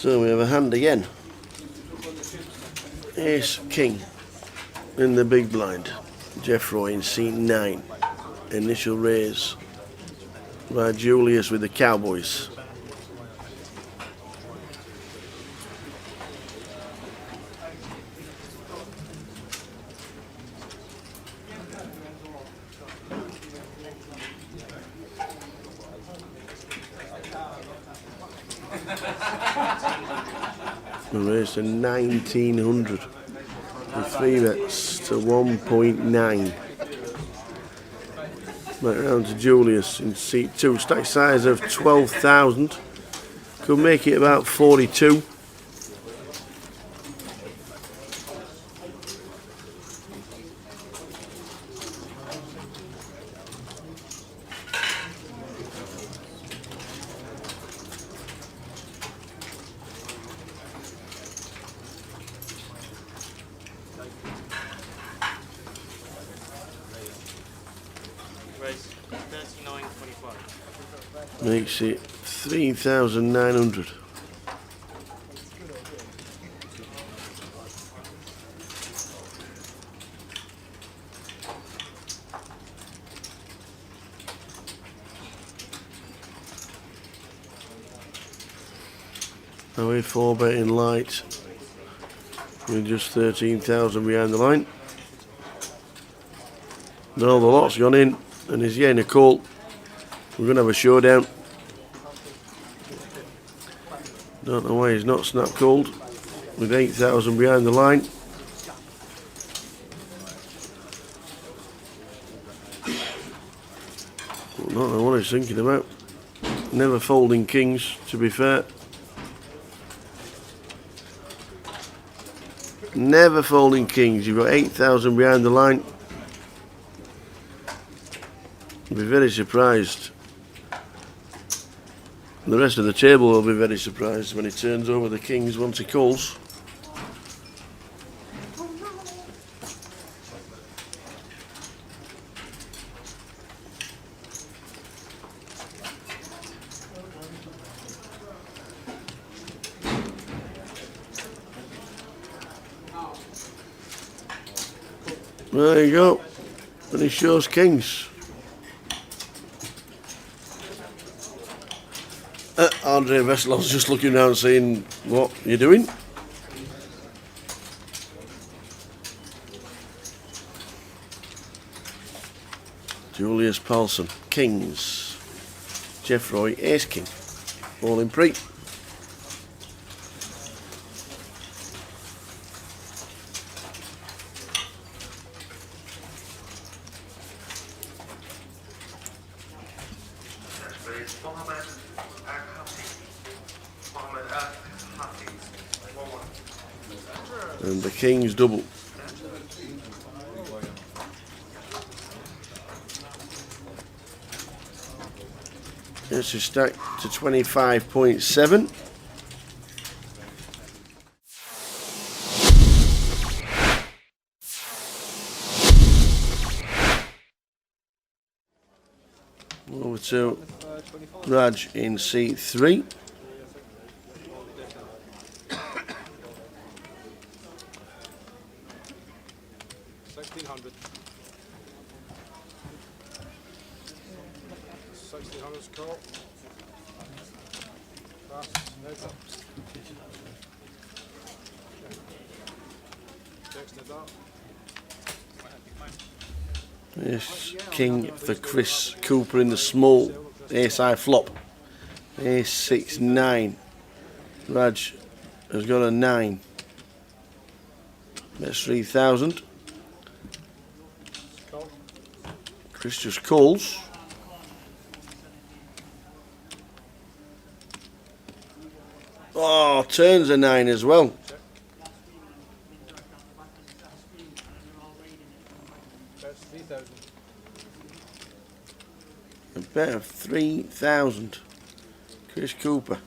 So we have a hand again. Ace King in the big blind. Jeff Roy in seat 9. Initial raise by Julius with the Cowboys. And raised to 1900 with 3 bets to 1.9. Back round to Julius in seat 2. Stack size of 12,000. Could make it about 42. Race 39.25. Makes it 3,900. Away 4 betting light with just 13,000 behind the line. Now the lot's gone in and he's getting a call. We're going to have a showdown. Don't know why he's not snap called with 8,000 behind the line. I don't know what he's thinking about. Never folding kings, to be fair. Never folding kings. You've got 8,000 behind the line. You'll be very surprised. The rest of the table will be very surprised when he turns over the kings once he calls. There you go. And he shows kings. Andre Vesselov's just looking around saying, what are you doing? Julius Paulson, kings. Jeff Roy, ace king. All in pre. And the king's double. This is stacked to 25.7. Over to Raj in seat 3. Call. Pass. Yes, king for Chris Cooper in the small. Ace high flop. Ace 6 9. Raj has got a 9. That's 3,000. Chris just calls. Oh, turns a 9 as well. A bet of 3,000. Chris Cooper.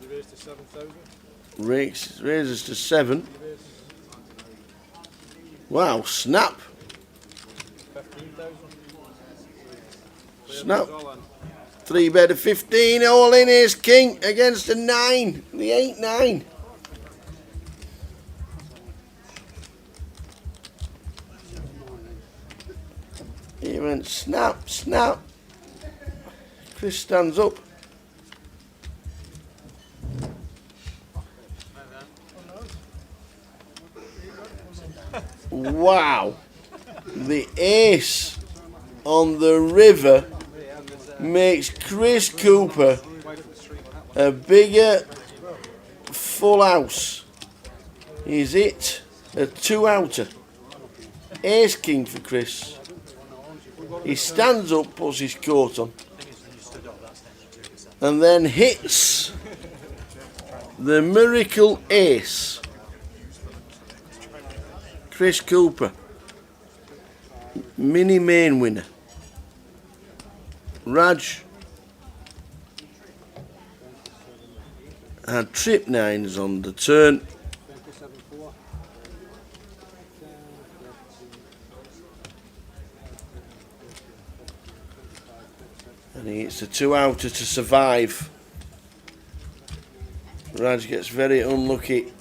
You raised to 7,000. Raises to 7. Wow, snap. 15,000. Snap. 3 bet of 15, all in ace king against a 9. The 8-9. He went snap, snap. Chris stands up. Wow. The ace on the river makes Chris Cooper a bigger full house. He's it a 2-outer. Ace king for Chris. He stands up, puts his coat on, and then hits the miracle ace. Chris Cooper, mini main winner. Raj had trip 9s on the turn. And he hits a 2-outer to survive. Raj gets very unlucky.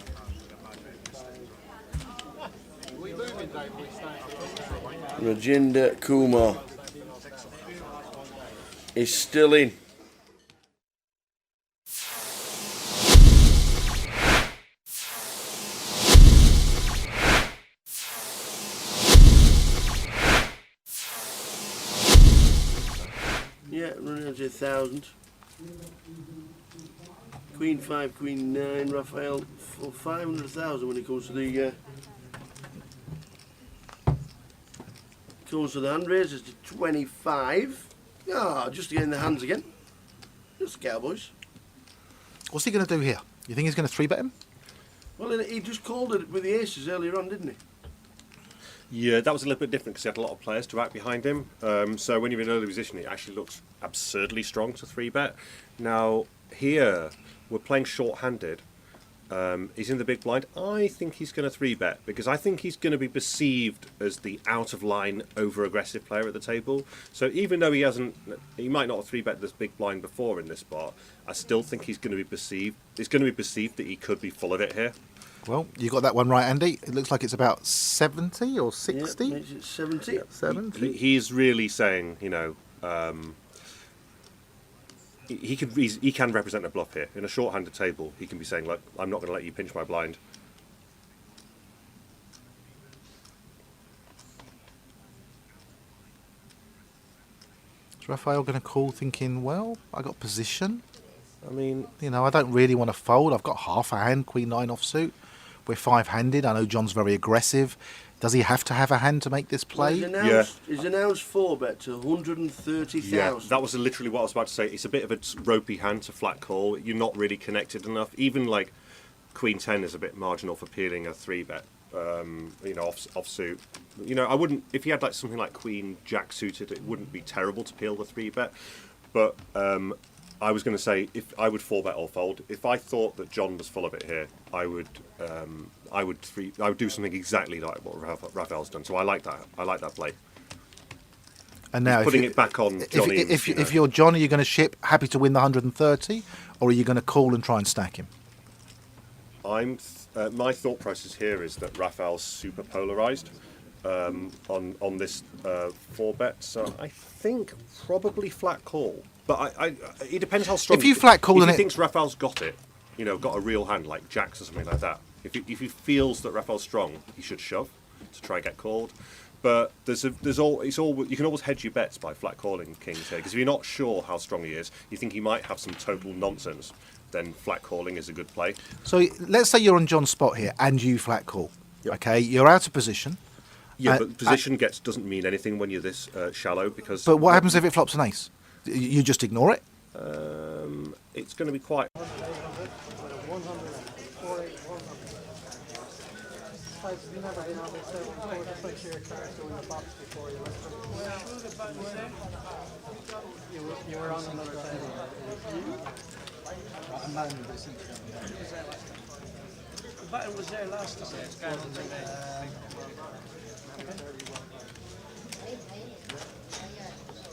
Rajinder Kumar is still in. Yeah, running at 1,000. Queen 5, Queen 9, Raphael for 500,000 when it comes to the hand raises to 25. Ah, just to get in the hands again. Just the Cowboys. What's he going to do here? You think he's going to 3-bet him? Well, he just called it with the aces earlier on, didn't he? Yeah, that was a little bit different because he had a lot of players to act behind him. So when you're in early position, it actually looks absurdly strong to 3-bet. Now, here, we're playing short-handed. He's in the big blind. I think he's going to 3-bet because I think he's going to be perceived as the out-of-line, over-aggressive player at the table. So even though he might not have 3-bet this big blind before in this spot, I still think he's going to be perceived. It's going to be perceived that he could be full of it here. Well, you got that one right, Andy. It looks like it's about 70 or 60. Yeah, makes it 70. 70. He's really saying, you know, he can represent a bluff here. In a short-handed table, he can be saying, look, I'm not going to let you pinch my blind. Is Raphael going to call thinking, well, I got position? I mean, You know, I don't really want to fold. I've got half a hand, Queen 9 offsuit. We're 5-handed. I know John's very aggressive. Does he have to have a hand to make this play? He's announced 4-bet to 130,000. yeah, that was literally what I was about to say. It's a bit of a ropey hand to flat call. You're not really connected enough. Even like Queen 10 is a bit marginal for peeling a 3-bet. You know, offsuit. You know, I wouldn't, if he had like something like Queen Jack suited, it wouldn't be terrible to peel the 3-bet. But I was going to say, if I would 4-bet or fold. If I thought that John was full of it here, I would do something exactly like what Raphael's done. So I like that. I like that play. And now, putting it back on Johnny. If you're John, are you going to ship, happy to win the 130, or are you going to call and try and stack him? My thought process here is that Raphael's super polarised on this 4-bet. So I think probably flat call. But it depends how strong. If you flat call, if he thinks Raphael's got it, you know, got a real hand like jacks or something like that. If he feels that Raphael's strong, he should shove to try and get called. But you can always hedge your bets by flat calling kings here, because if you're not sure how strong he is, you think he might have some total nonsense, then flat calling is a good play. So let's say you're on John's spot here and you flat call. Yep. Okay, you're out of position. Yeah, but position doesn't mean anything when you're this shallow, because. But what happens if it flops an ace? You just ignore it? It's going to be quite. You were on another table. The button was there last time. It's going on today.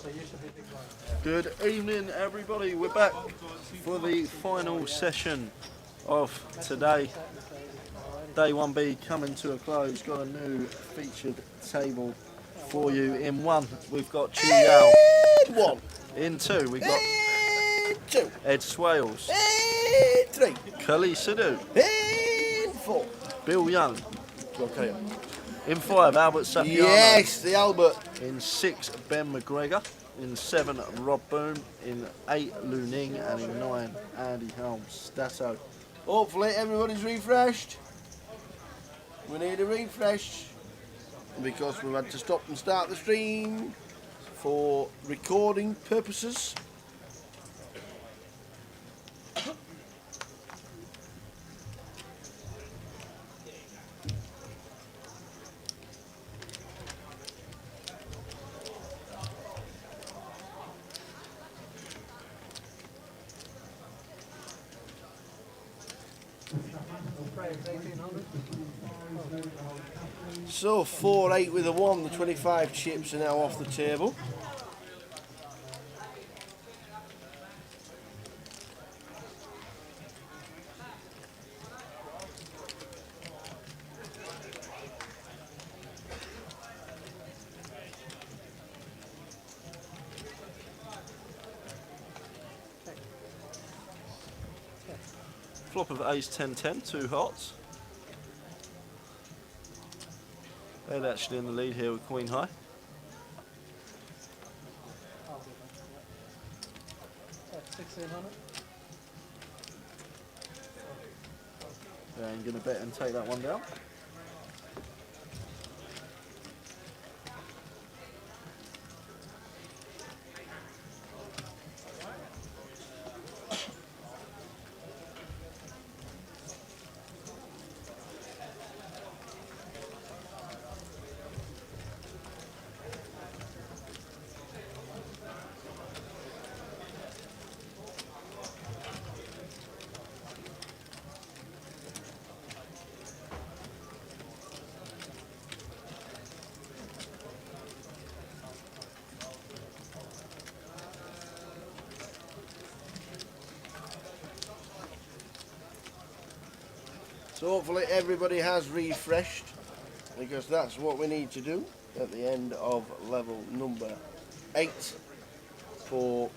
So you should be big one. Good evening, everybody. We're back for the final session of today. Day 1B coming to a close. Got a new featured table for you. In 1, we've got Chi Yao. And 1. In 2, we've got And 2. Ed Swales. And 3. Cully Sidhu. And 4. Bill Young. Go carry on. In 5, Albert Sapiano. Yes, the Albert. In 6, Ben McGregor. In 7, Rob Boone. In 8, Lu Ning. And in 9, Andy Helms. Stato. Hopefully everybody's refreshed. We need a refresh because we've had to stop and start the stream for recording purposes. So 4-8 with a 1, the 25 chips are now off the table. Flop of ace 10-10, 2 hearts. Ed actually in the lead here with Queen High. And going to bet and take that one down. So hopefully everybody has refreshed because that's what we need to do at the end of level number 8 for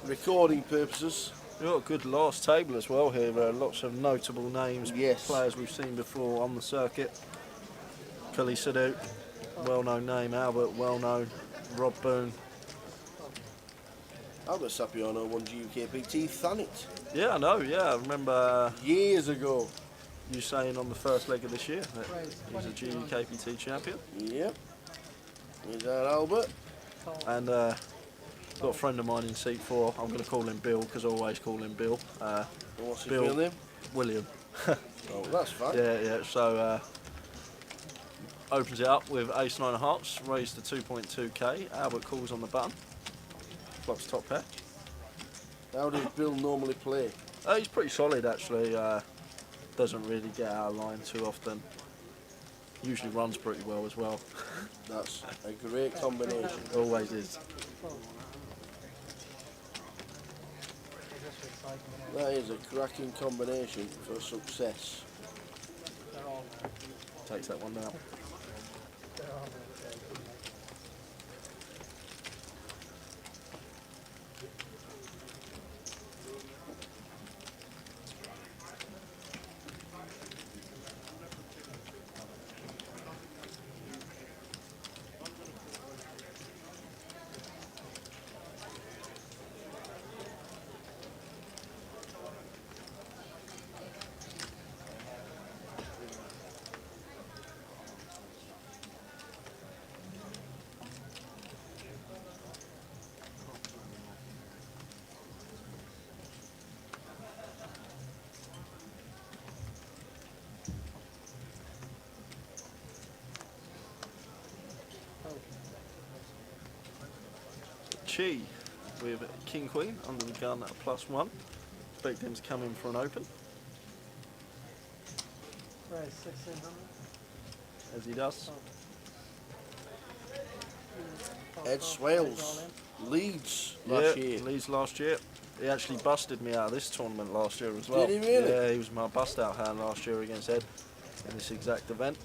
recording purposes. We've got a good last table as well here. Lots of notable names, Yes. players we've seen before on the circuit. Cully Sidhu, well-known name. Albert, well-known. Rob Boone. Albert Sapiano won GUKPT Thanet Yeah, I know. Yeah, I remember years ago. you saying on the first leg of this year that he's a GUKPT champion. Yep. Here's our Albert. And got a friend of mine in seat 4. I'm going to call him Bill because I always call him Bill. What's his Bill. real name? William. Oh, that's fine. Yeah. So opens it up with ace 9 of hearts, raised to 2.2k. Albert calls on the button. Flops top pair. How does Bill normally play? He's pretty solid actually. Doesn't really get out of line too often. Usually runs pretty well as well. That's a great combination. Always is. That is a cracking combination for success. Takes that one down. Chi with King Queen under the gun at +1. Expect him to come in for an open. Right, 1600. As he does. Ed Swales. Leeds last year. Leeds last year. He actually busted me out of this tournament last year as well. Did he really? Yeah, he was my bust-out hand last year against Ed in this exact event.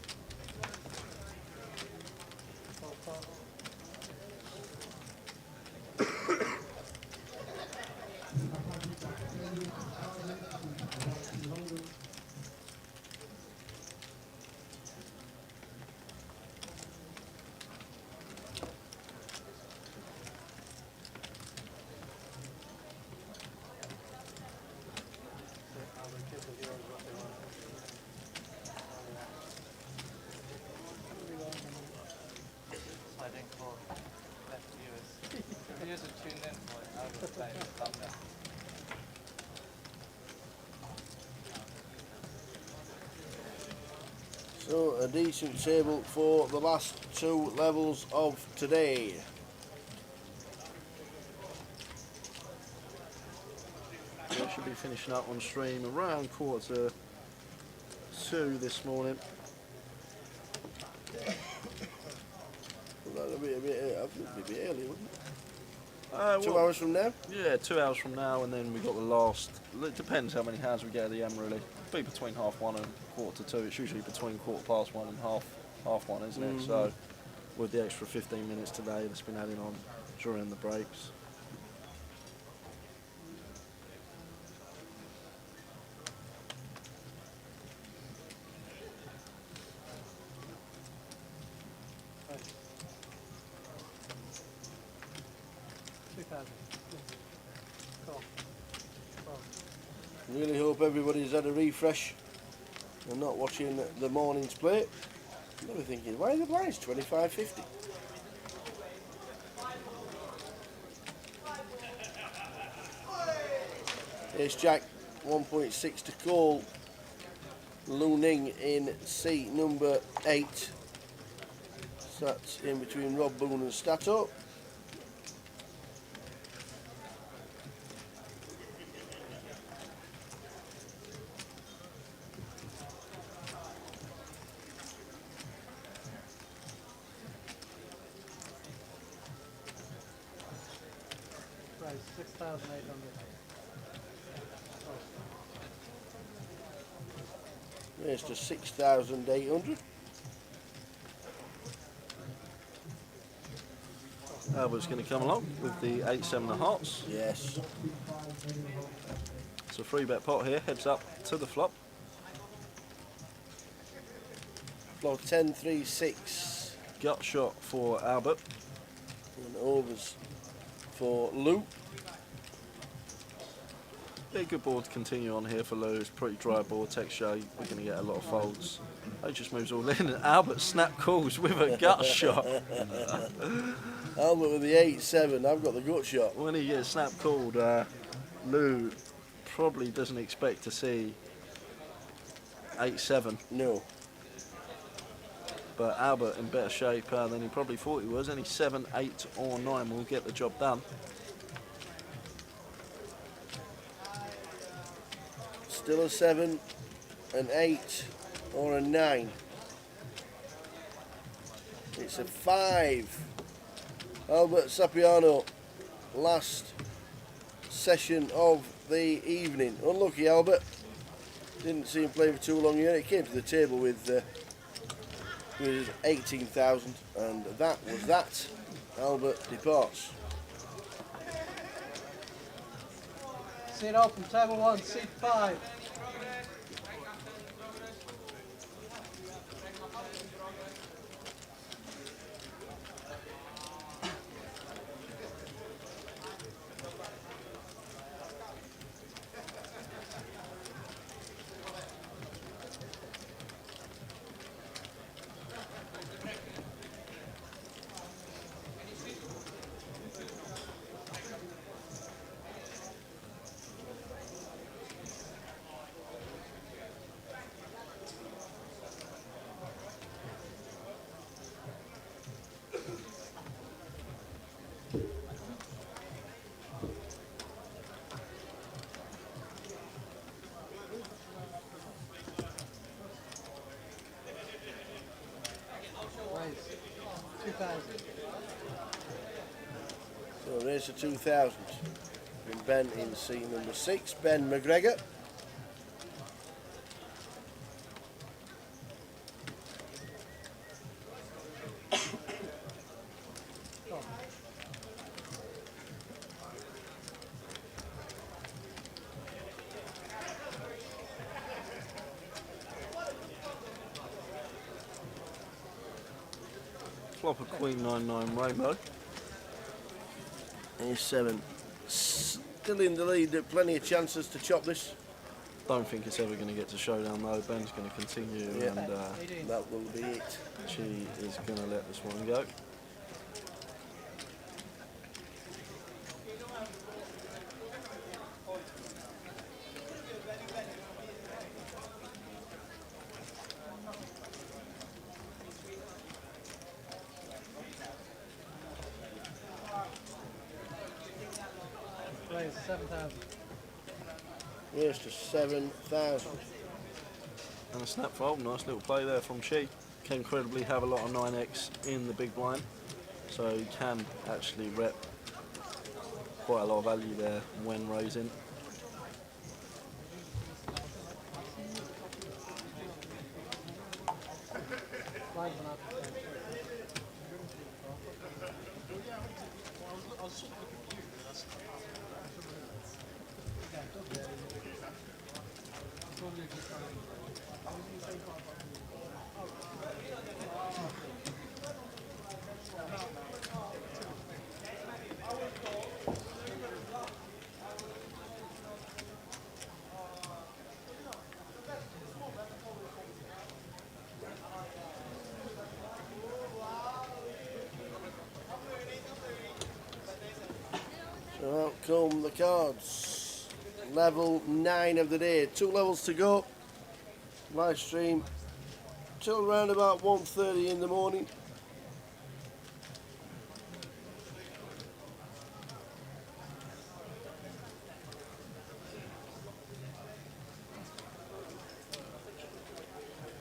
So a decent table for the last two levels of today. We should be finishing up on stream around 1:45 this morning. That'll be a bit early, wouldn't it? 2 Well, hours from now? yeah, 2 hours from now, and then we got the last. It depends how many hands we get at the end, really. It'll be between 1:30 and 1:45. It's usually between 1:15 and half one, isn't it? So, with the extra 15 minutes today that's been added on during the breaks. Really hope everybody's had a refresh and not watching the morning's play. They were thinking, why are the blinds 25.50? Ace Jack 1.6 to call. Luton in seat number 8. So that's in between Rob Boone and Stato. Price 6,800. There's to 6,800. Albert's going to come along with the 8-7 of hearts. Yes. It's a 3-bet pot here, heads up to the flop. Floor 10-3-6. Gut shot for Albert. And overs for Lou. Yeah, good board to continue on here for Lou. It's pretty dry board, texture. We're going to get a lot of folds. He just moves all in, and Albert snap calls with a gut shot. Albert with the 8-7. I've got the gut shot. When he gets snap called, Lou probably doesn't expect to see 8-7, No. but Albert in better shape than he probably thought he was. Any 7, 8 or 9 will get the job done. Still a 7, an 8 or a 9. It's a 5. Albert Sapiano, last session of the evening. Unlucky Albert. Didn't see him play for too long here. He came to the table with 18,000, and that was that. Albert departs. Seat open, table 1, seat 5. Price 2,000. So race to 2000. And Ben in seat number 6, Ben McGregor. Flop a Queen 9-9 Rainbow. A7. Still in the lead, plenty of chances to chop this. Don't think it's ever going to get to showdown though. Ben's going to continue Yeah. and That will be it. she is going to let this one go. Plays 7,000. Race to 7,000. And a snap fold, nice little play there from Chi. Can incredibly have a lot of 9x in the big blind, so he can actually rep quite a lot of value there when raising. So out come the cards. Level 9 of the day. 2 levels to go. Live stream till around about 1:30 in the morning.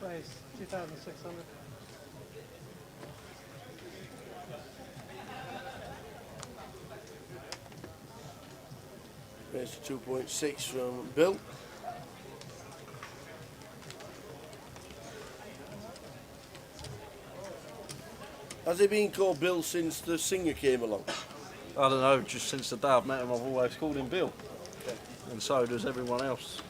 Plays 2,600. Raise to 2.6 from Bill. Has he been called Bill since the singer came along? I don't know, just since the day I've met him I've always called him Bill. And so does everyone else.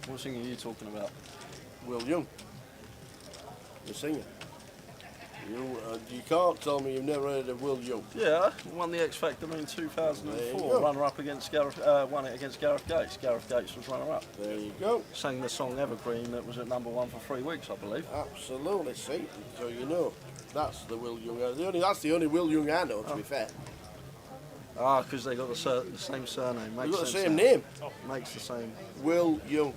What singer are you talking about? Will Young, the singer. You can't tell me you've never heard of Will Young. Yeah, won the X Factor in There you 2004. go. Runner-up against Gareth, won it against Gareth Gates. Gareth Gates was runner-up. There you go. Sang the song Evergreen that was at #1 for 3 weeks, I believe. Absolutely, see. So you know, that's the Will Young. That's the only Will Young I know, to be fair. Ah, because they got the same surname. Makes You've got the sense same now. name. Makes the same. Will Young.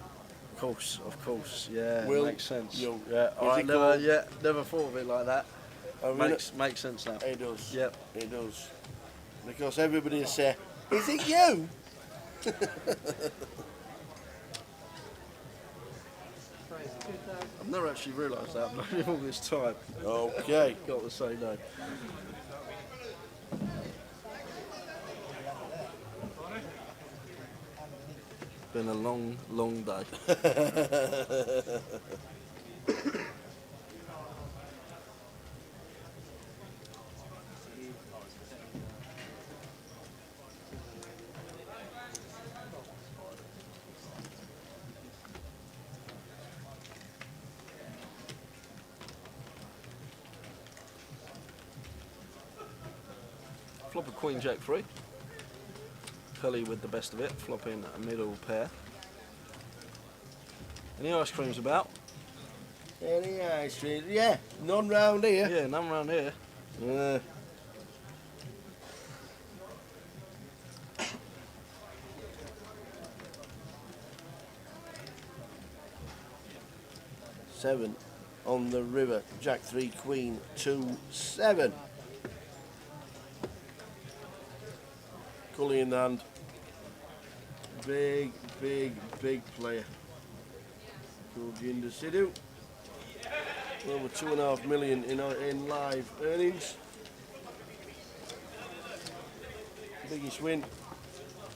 Of course, yeah, Will makes sense. Young. Yeah, Is all right, it never, called- yeah, never thought of it like that. I mean, Makes sense now. it does. Yep. It does. Because everybody will say, is it you? Plays 2,000. I've never actually realised that. I've known him all this time. Okay. Got to say no. Been a long, long day. Flop a Queen Jack 3. Cully with the best of it, flopping a middle pair. Any ice creams about? Any ice cream? Yeah, none round here. Yeah, none around here. Uh, Seven on the river. Jack 3, Queen 2, 7. Cully in the hand. Big, big, big player. Gurjinder Sidhu. Over 2.5 million in live earnings. Biggest win,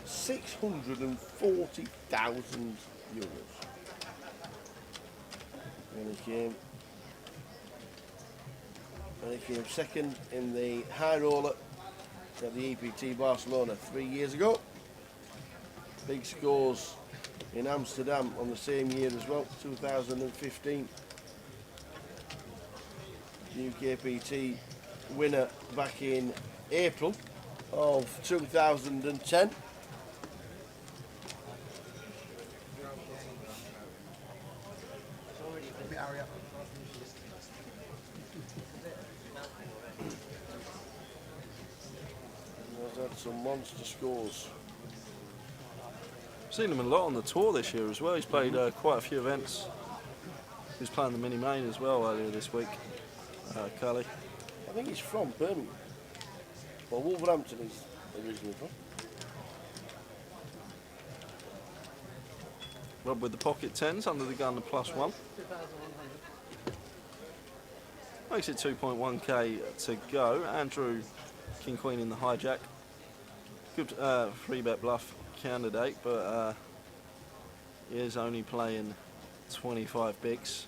640,000 euros. And he came second in the high roller at the EPT Barcelona 3 years ago. Big scores in Amsterdam on the same year as well, 2015. GUKPT winner back in April of 2010. He's had some monster scores. Seen him a lot on the tour this year as well. He's played quite a few events. He was playing the mini main as well earlier this week. Cully. I think he's from Birmingham. Well, Wolverhampton is originally from. Rob with the pocket tens under the gun, the +1. Makes it 2.1k to go. Andrew King Queen in the hijack. Good 3-bet bluff candidate, but he is only playing 25 bigs.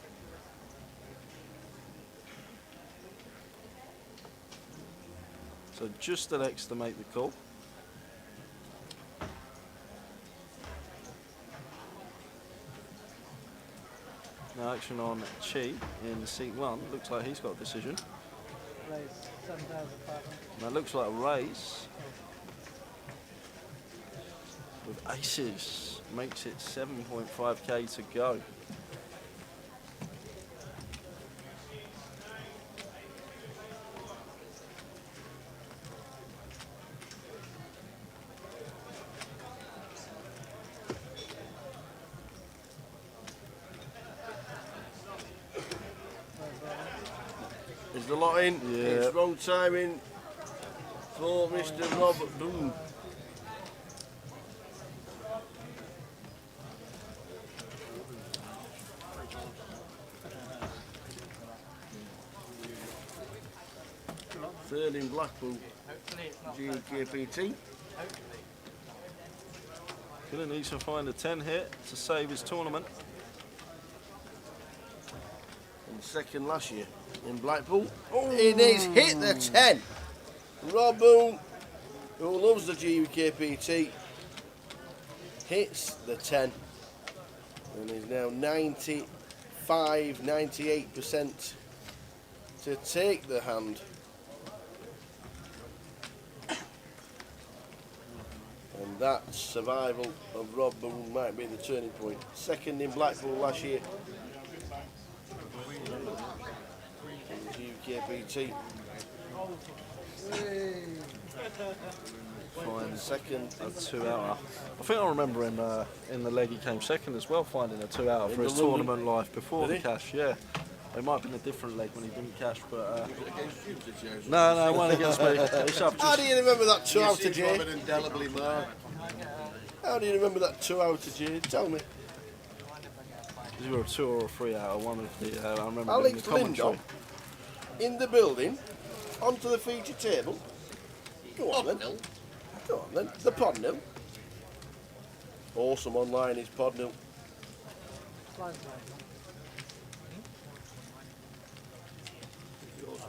So just an X to make the call. Now action on Chi in seat 1. Looks like he's got a decision. Raise 7,500. That looks like a raise. With aces. Makes it 7.5k to go. Is the lot in? Yeah. It's wrong timing for Mr. Robert Boone. Third in Blackpool, GUKPT. Gonna need to find a 10 hit to save his tournament. And second last year in Blackpool. It is hit the 10. Rob Boone, who loves the GUKPT, hits the 10 and is now 98% to take the hand. And that survival of Rob Boone might be the turning point. Second in Blackpool last year. GUKPT. Find Second. a 2-outer. I think I remember him in the leg he came second as well, finding a 2-outer In for his the London- tournament life before Did the he? cash. Yeah, it might have been a different leg when he didn't cash, but no, it wasn't against me. It's up How just, do you remember that 2-outer, Jay? Robin indelibly marked. How do you remember that 2-outer, Jay? Tell me. you were a 2 or a 3-outer. One of the I remember in the Alex commentary. Lindop in the building, onto the feature table. Go on then. Go on then. The pod nil. Awesome online is pod nil. Awesome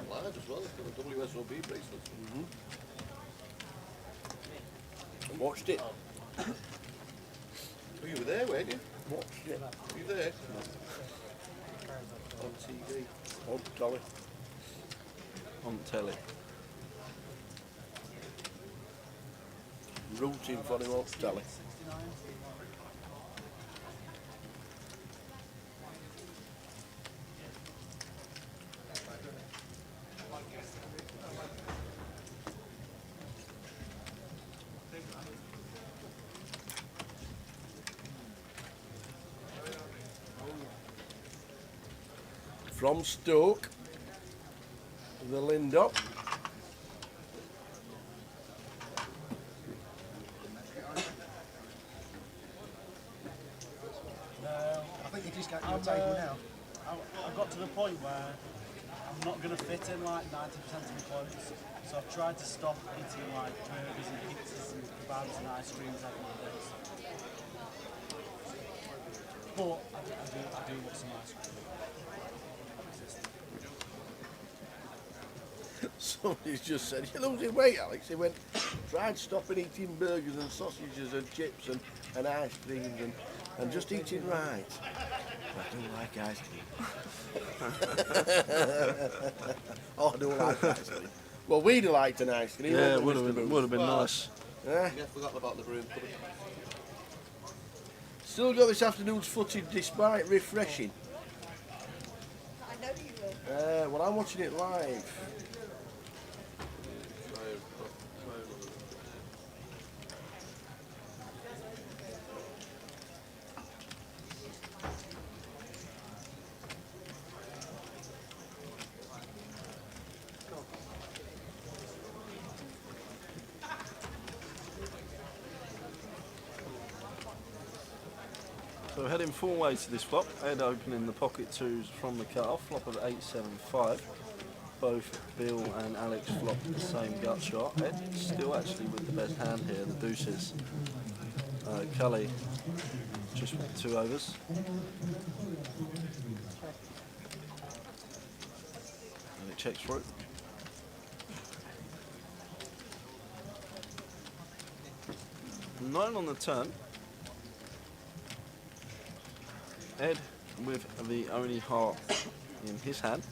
live as well. It's got a WSOB bracelet. Watched it. Oh, you were there, weren't you? Watched it. Were you there? On TV. On telly. On telly. Rooting for him on telly. From Stoke, the Lindop. I think you discount your table now? I've got to the point where I'm not going to fit in like 90% of my points, so I've tried to stop eating like burgers and pizzas and kebabs and ice creams every day. But I do want some ice cream. Somebody's just said, you're losing weight, Alex. He went, tried stopping eating burgers and sausages and chips and ice creams and just eating right. I don't like ice cream. Oh, I don't like ice cream. Well, we'd have liked an ice cream. Yeah, it wouldn't we, Mr. would have been Well, nice. Booth? I forgot about the broom cupboard. Still got this afternoon's footage despite refreshing. I know you will. Well, I'm watching it live. So heading full way to this flop, Ed opening the pocket twos from the cut-off, flop of 8-7-5. Both Bill and Alex flop the same gut shot. Ed still actually with the best hand here, the deuces. Cully just with 2 overs. And it checks through. Nine on the turn. Ed with the only heart in his hand.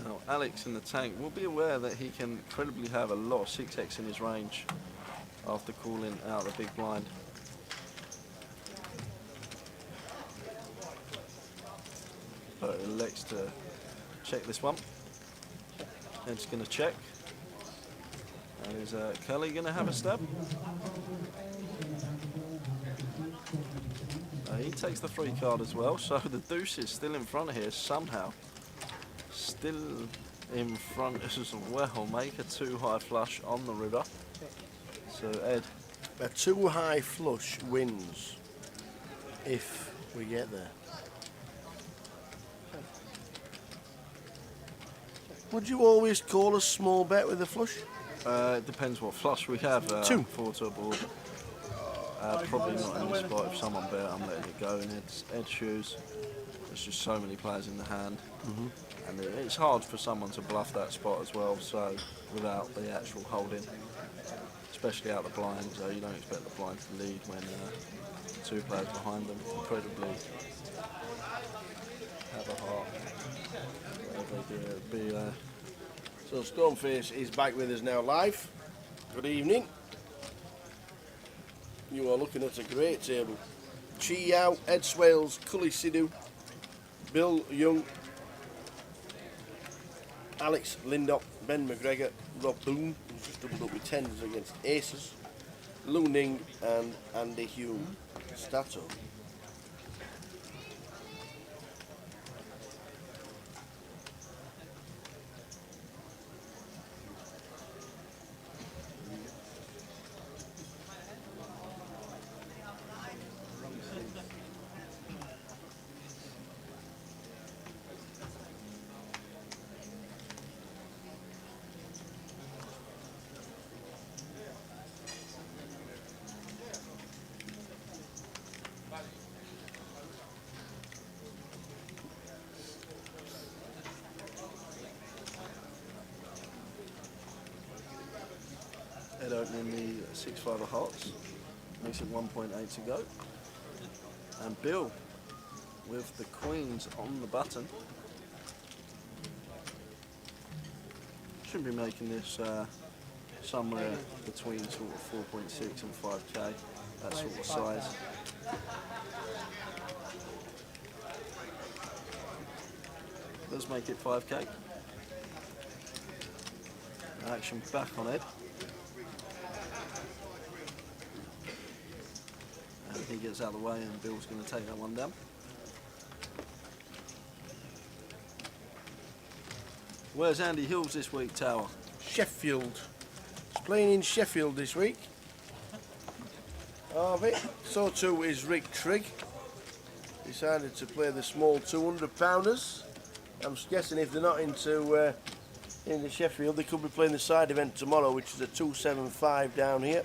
Now Alex in the tank will be aware that he can incredibly have a lot of 6x in his range after calling out the big blind. But elects to check this one. Ed's going to check. And is Kelly going to have a stab? He takes the 3 card as well, so the deuce is still in front here somehow. Still in front as well. Make a 2 high flush on the river. So Ed. A 2 high flush wins if we get there. Would you always call a small bet with a flush? It depends what flush we have. 2. 4 to a board. Probably not in this spot. If someone bet, I'm letting it go in Ed's shoes. There's just so many players in the hand. And it's hard for someone to bluff that spot as well, so without the actual holding. Especially out the blinds, you don't expect the blind to lead when 2 players behind them incredibly have a heart. Whatever they do, it'll be So Stoneface is back with us now live. Good evening. You are looking at a great table. Chi Yao, Ed Swales, Cully Sidhu, Bill Young, Alex Lindop, Ben McGregor, Rob Boone, who's just doubled up with 10s against aces, Lu Ning and Andy Hume. Stato. Ed opening the 6-5 of hearts, makes it 1.8 to go. And Bill with the queens on the button. Should be making this somewhere between sort of 4.6 and 5k, that sort of size. Let's make it 5k. Action back on Ed. And he gets out of the way and Bill's going to take that one down. Where's Andy Hills this week, Tower? Sheffield. He's playing in Sheffield this week. Harvey. So too is Rick Trigg. Decided to play the small 200 pounders. I'm guessing if they're not into Sheffield, they could be playing the side event tomorrow, which is a 275 down here.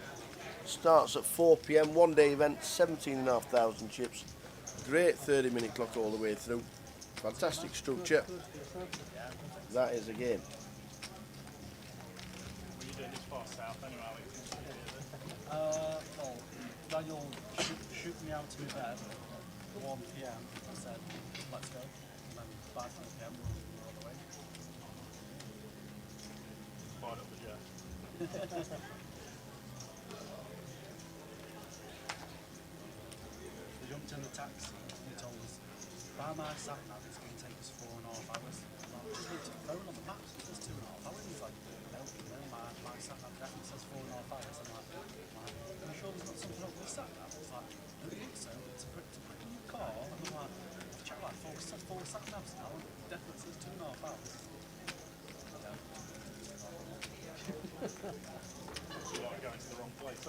Starts at 4 p.m. One day event, 17,500 chips. Great 30-minute clock all the way through. Fantastic structure. That is a game. Were you doing this far south anyway, Alex? Well, Daniel shoot me out to my bed at 1 p.m. and said, let's go. And then by 3 p.m. we're on the way. Fired up the jet. We jumped in the taxi and he told us, by my sat nav it's going to take us 4.5 hours. I'm like, just looked at the phone on the maps, it says 2.5 hours. He's like, no, my sat nav definitely says 4.5 hours. I'm like, are you sure there's not something up with the sat nav? He's like, I don't think so, it's a pretty new car. And I'm like, I've checked like four sat navs now, and it definitely says 2.5 hours. You like going to the wrong place.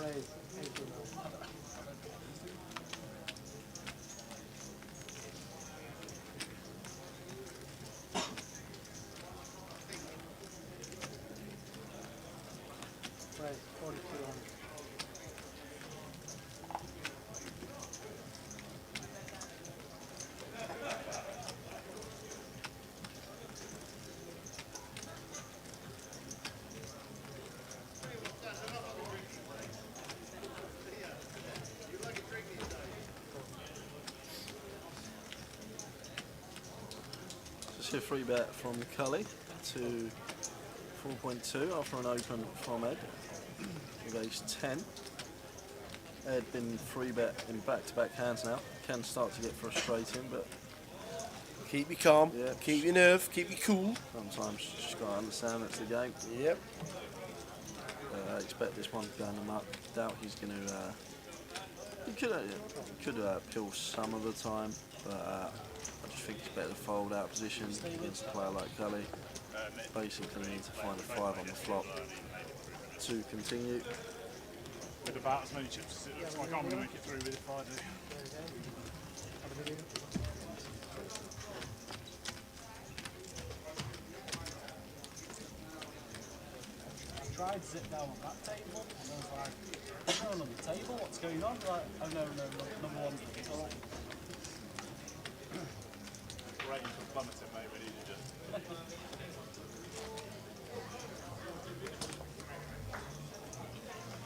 Just a free bet from Cully to 4.2 after an open from Ed with ace 10. Ed been free bet in back-to-back hands now. Can start to get frustrating, but Keep you calm, Yeah. keep your nerve, keep you cool. sometimes you just gotta understand it's the game. Yep. I expect this one going amok. Doubt he's going to. He could pill some of the time, but I just think it's better to fold out of position against a player like Gully. Basically, need to find a 5 on the flop to continue. With about as many chips as it looks like I'm going to make it through with if I do. I tried to sit down on that table, and I was like, there's no one on the table, what's going on? They're like, oh no, number one's the big one. Rating for plummeting, mate, we need to just... I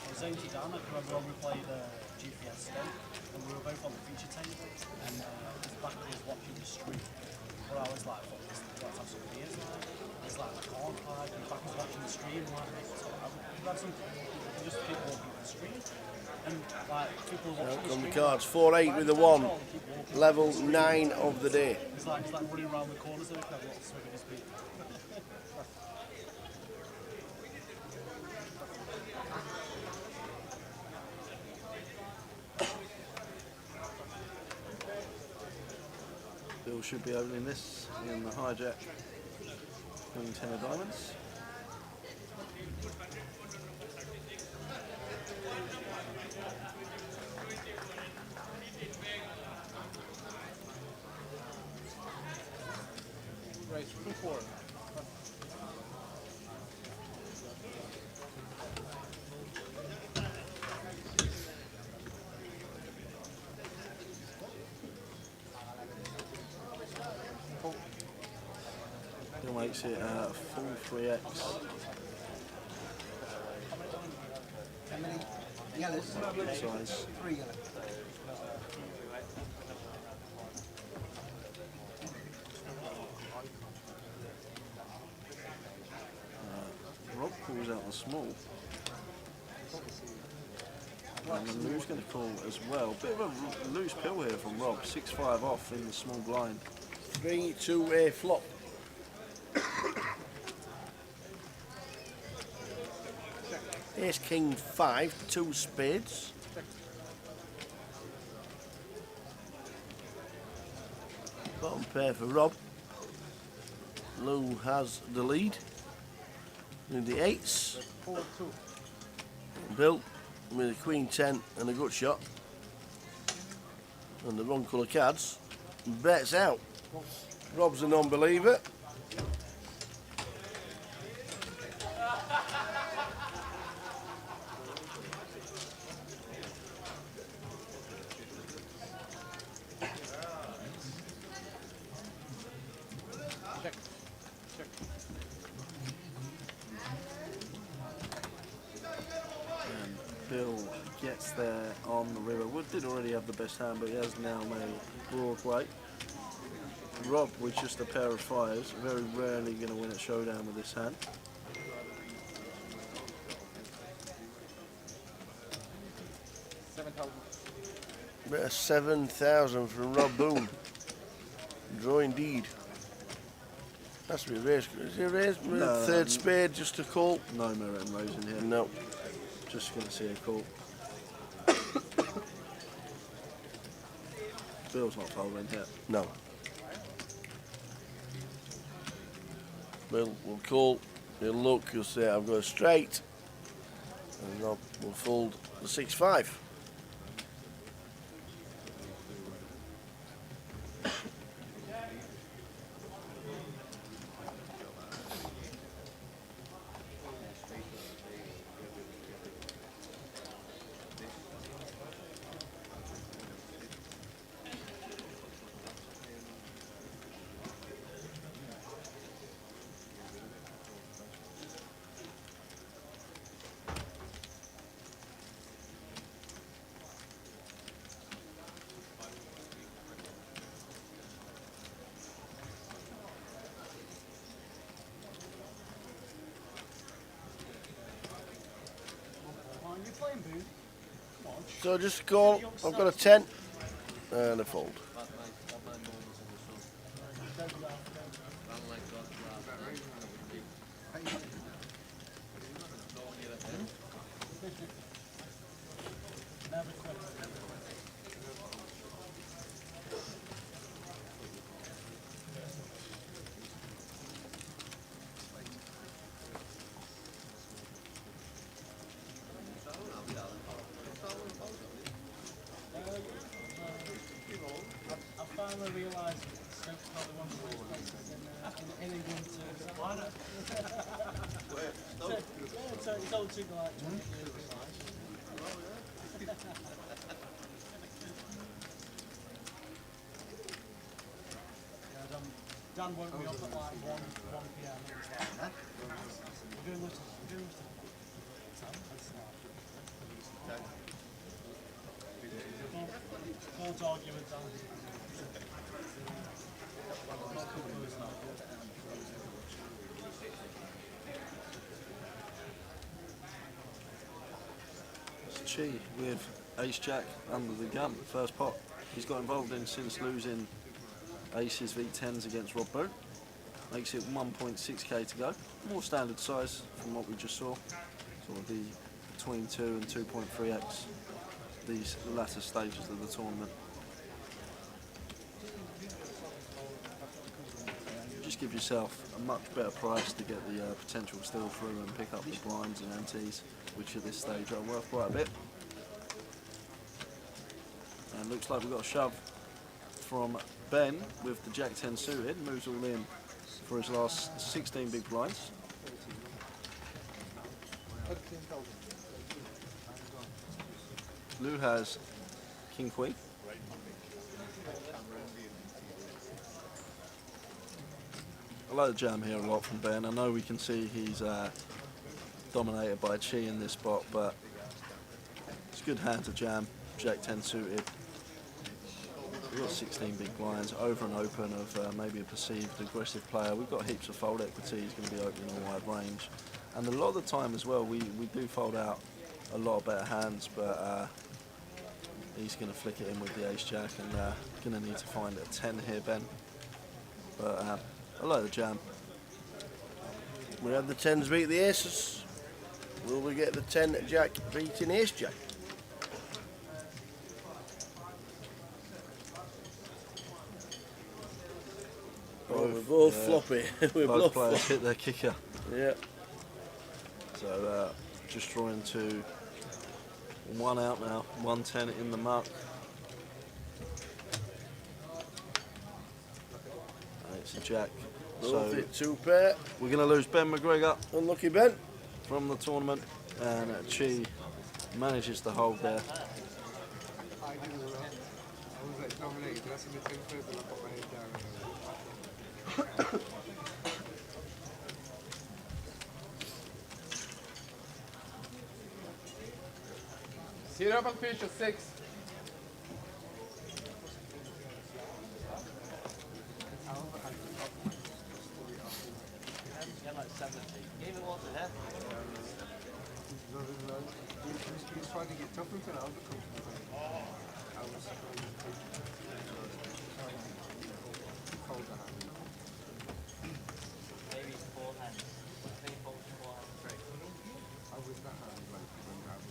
was saying to Dan, I remember when we played GPS State, and we were both on the feature table, and his back was watching the stream. But I was like, what, let's have some beers. He's like, I can't, like, his back was watching the stream, like, so you have some, you just keep walking the stream. And like, people are watching the On the stream. cards, 4-8 with the 1. Level 9 of the day. He's like running around the corner so he can have a little swig of his beer. Bill should be opening this in the hijack. Queen 10 of diamonds. Bill makes it a full 3x. Size. Rob pulls out the small. And the Lou's going to call as well. Bit of a loose pill here from Rob. 6-5 off in the small blind. 3 to a flop. Ace King 5, 2 spades. Bottom pair for Rob. Lou has the lead with the 8s. Bill with a Queen 10 and a gut shot. And the wrong colour cards. Bets out. Rob's a non-believer. And Bill gets there on the river. Wood did already have the best hand, but he has now made Broadway. Rob with just a pair of 5s, very rarely going to win at showdown with this hand. Bit of 7,000 from Rob Boone. Draw indeed. Has to be a raise. Is he a raise? No, Third spade, just a call? No merit in raising here. No. Just going to see a call. Bill's not folding here. No. Bill will call. He'll look. He'll say, I've got a straight. And Rob will fold the 6-5. So just call. I've got a 10 and a fold. I finally realised Stoke's probably one of the worst places in England to... Why not? So it's all took like 20 years. Dan woke me up at like 1 p.m. We're doing Luton. Court argument, Dan. It's Chi with Ace Jack under the gun, first pot. He's got involved in since losing Aces v10s against Rob Boone. Makes it 1.6k to go. More standard size from what we just saw. Sort of the between 2 and 2.3x these latter stages of the tournament. Just give yourself a much better price to get the potential steal through and pick up the blinds and antes, which at this stage are worth quite a bit. And looks like we've got a shove from Ben with the Jack 10 suited, moves all in for his last 16 big blinds. Lou has King Queen. I like the jam here a lot from Ben. I know we can see he's dominated by Chi in this spot, but it's a good hand to jam. Jack 10 suited. We've got 16 big blinds, over and open of maybe a perceived aggressive player. We've got heaps of fold equity. He's going to be opening a wide range. And a lot of the time as well, we do fold out a lot of better hands, but he's going to flick it in with the Ace Jack and going to need to find a 10 here, Ben. But I like the jam. We had the 10s beat the Aces. Will we get the 10 Jack beating Ace Jack? Oh, we're both floppy. We're Both both players floppy. hit their kicker. Yeah. So just drawing to 1 out now, 110 in the muck. And it's a jack. Both So hit 2 pair. we're going to lose Ben McGregor Unlucky Ben. from the tournament, and Chi manages to hold there. I didn't know. I was like nominated. That's in the 10th place and I put my head down. Sit up and finish your 6. He's trying to get tougher to the other company. I was colder hand. Maybe forehand. Maybe forehand straight. I was that hand like when I was.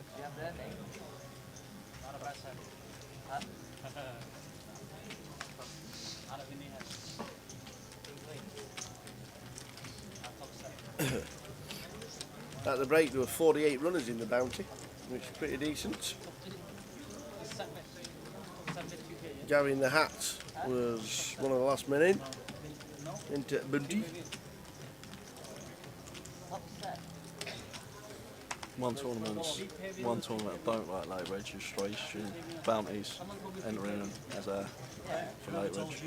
Do you have their name? Not a bad hand. Huh? Out of India. At the break, there were 48 runners in the bounty, which is pretty decent. Gary in the hat was one of the last men in. Into Bundy. One tournament I don't like late registration bounties entering them as a for late reg.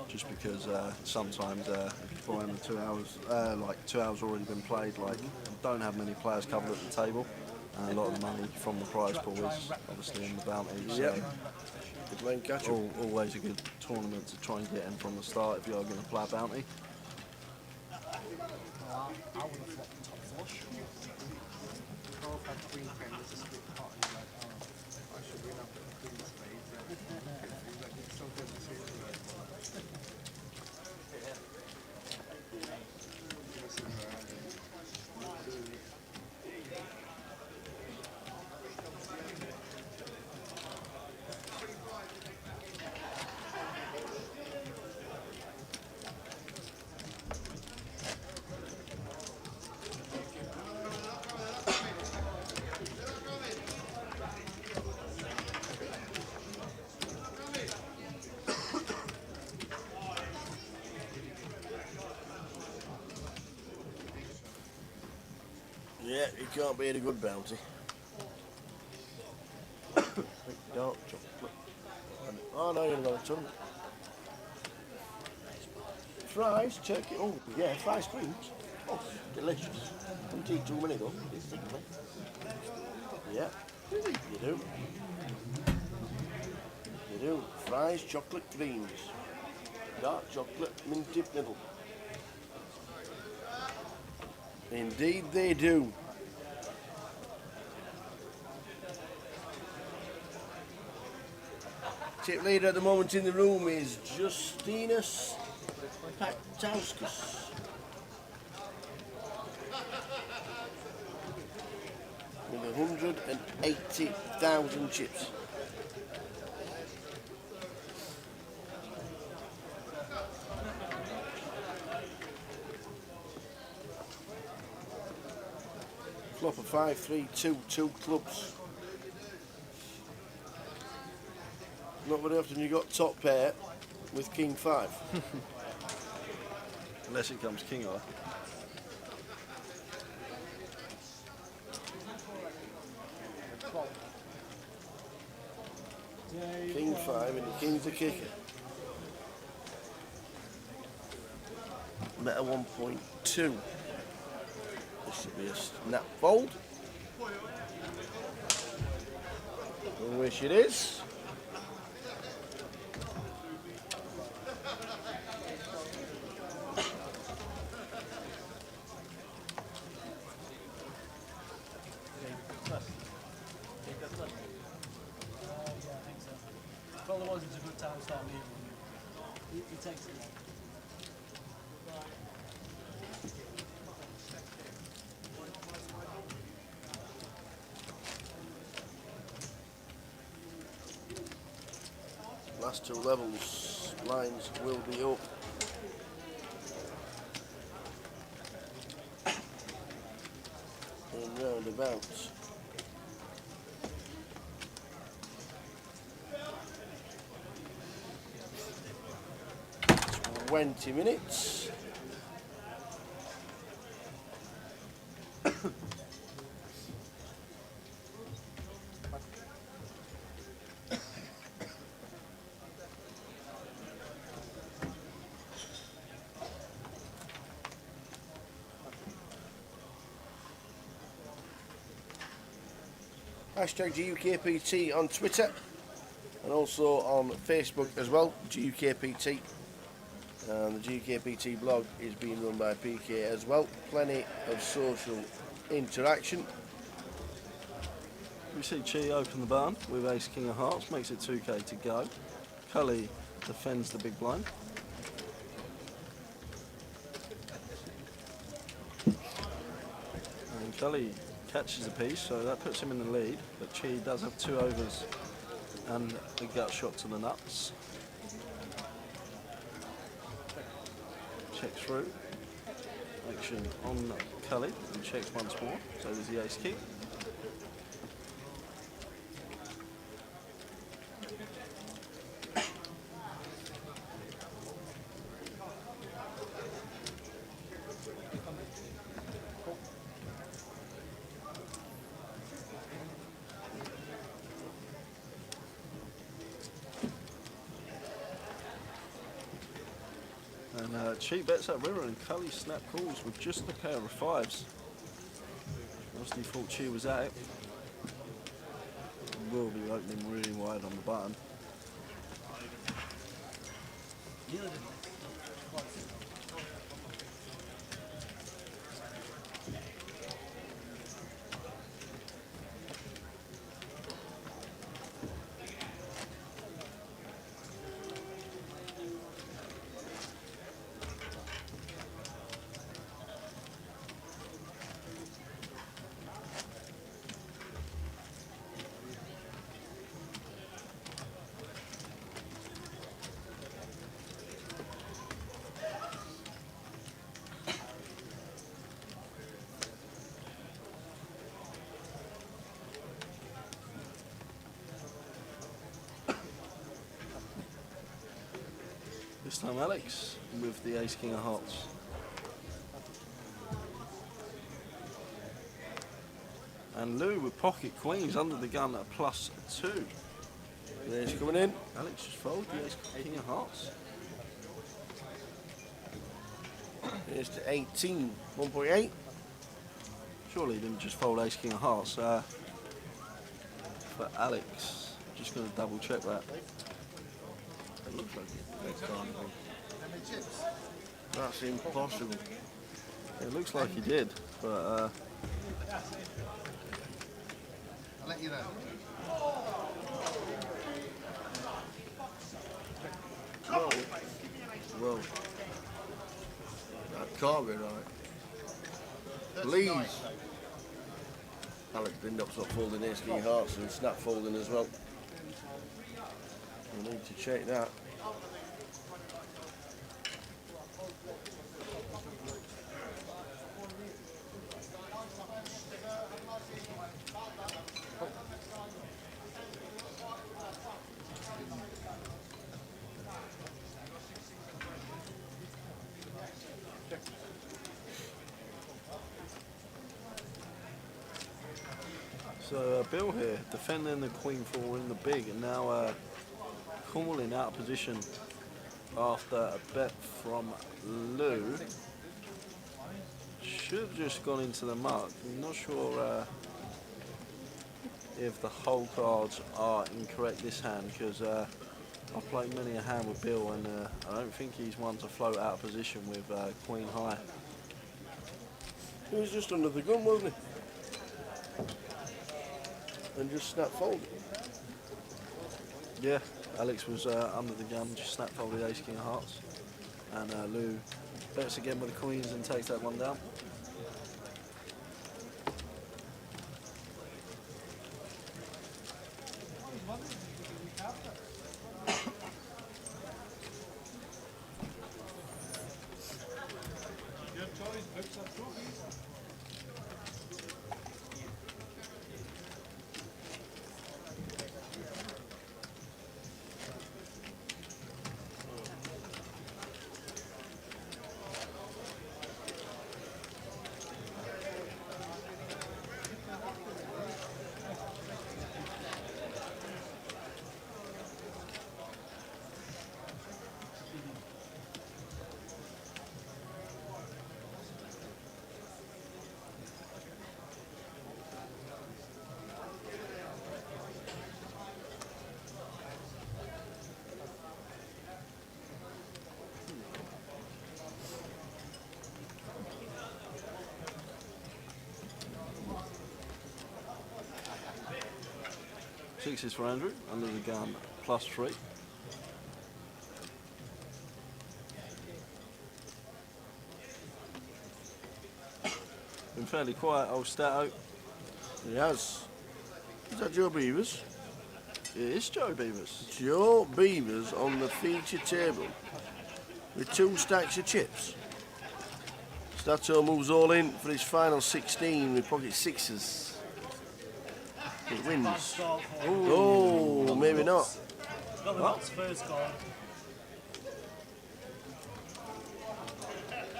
Just because sometimes if you buy them in 2 hours, like 2 hours already been played, like you don't have many players covered at the table, and a lot of the money from the prize pool is obviously in the bounties. Yep. So Good lane catch up. always a good tournament to try and get in from the start if you are going to play a bounty. Both had queen 10, there's a split pot and you're like, oh, I should win up at the queen spade. He's like, it's so good to see you. Messing around and Yeah, it can't beat a good bounty. Dark chocolate. Oh no, you've got a ton. Fries, turkey. Oh, yeah, fries, creams. Oh, delicious. Didn't eat too many though. Yeah, you do. You do. Fries, chocolate creams. Dark chocolate, minty middle. Indeed they do. Tip leader at the moment in the room is Justinus Paktauskas. With 180,000 chips. Flop of 5, 3, 2, 2 clubs. Not very often you got top pair with king 5. Unless it comes king eye. King 5 and the king's a kicker. Meta 1.2. This should be a snap fold. I wish it is. Probably wasn't a good time to start leaving. He takes it. last two levels, lines will be up. In roundabouts. 20 minutes. Hashtag GUKPT on Twitter and also on Facebook as well, GUKPT. And the GUKPT blog is being run by PK as well. Plenty of social interaction. We see Chi open the barn with ace king of hearts, makes it 2k to go. Cully defends the big blind. And Cully catches a piece, so that puts him in the lead, but Chi does have 2 overs and a gut shot to the nuts. Checks through. Action on Cully and checks once more, so there's the ace king. And Chi bets that river and Cully snap calls with just a pair of 5s. Obviously thought Chi was at it. Will be opening really wide on the button. This time Alex with the ace king of hearts. And Lou with pocket queens under the gun at +2. There's coming in. Alex just fold the ace king of hearts. Here's to 18, 1.8. Surely he didn't just fold ace king of hearts. But Alex, just going to double check that. It looks like it. That's impossible. It looks like he did, but I'll let you know. Well, that can't be right. Please. Alex didn't up folding ace king hearts and snap folding as well. We need to check that. so Bill here defending the queen 4 in the big and now calling out of position after a bet from Lou. Should have just gone into the mark. I'm not sure if the whole cards are incorrect this hand because I've played many a hand with Bill and I don't think he's one to float out of position with queen high. He was just under the gun, wasn't he? And just snap folded. Yeah, Alex was under the gun, just snap folded ace king of hearts. And Lou bets again with the queens and takes that one down. Sixes for Andrew, under the gun, +3. Been fairly quiet, old Stato. He has. Is that Joe Beavers? It is Joe Beavers. Joe Beavers on the feature table with 2 stacks of chips. Stato moves all in for his final 16 with pocket sixes. It wins. Oh, maybe not. Got the nuts first card.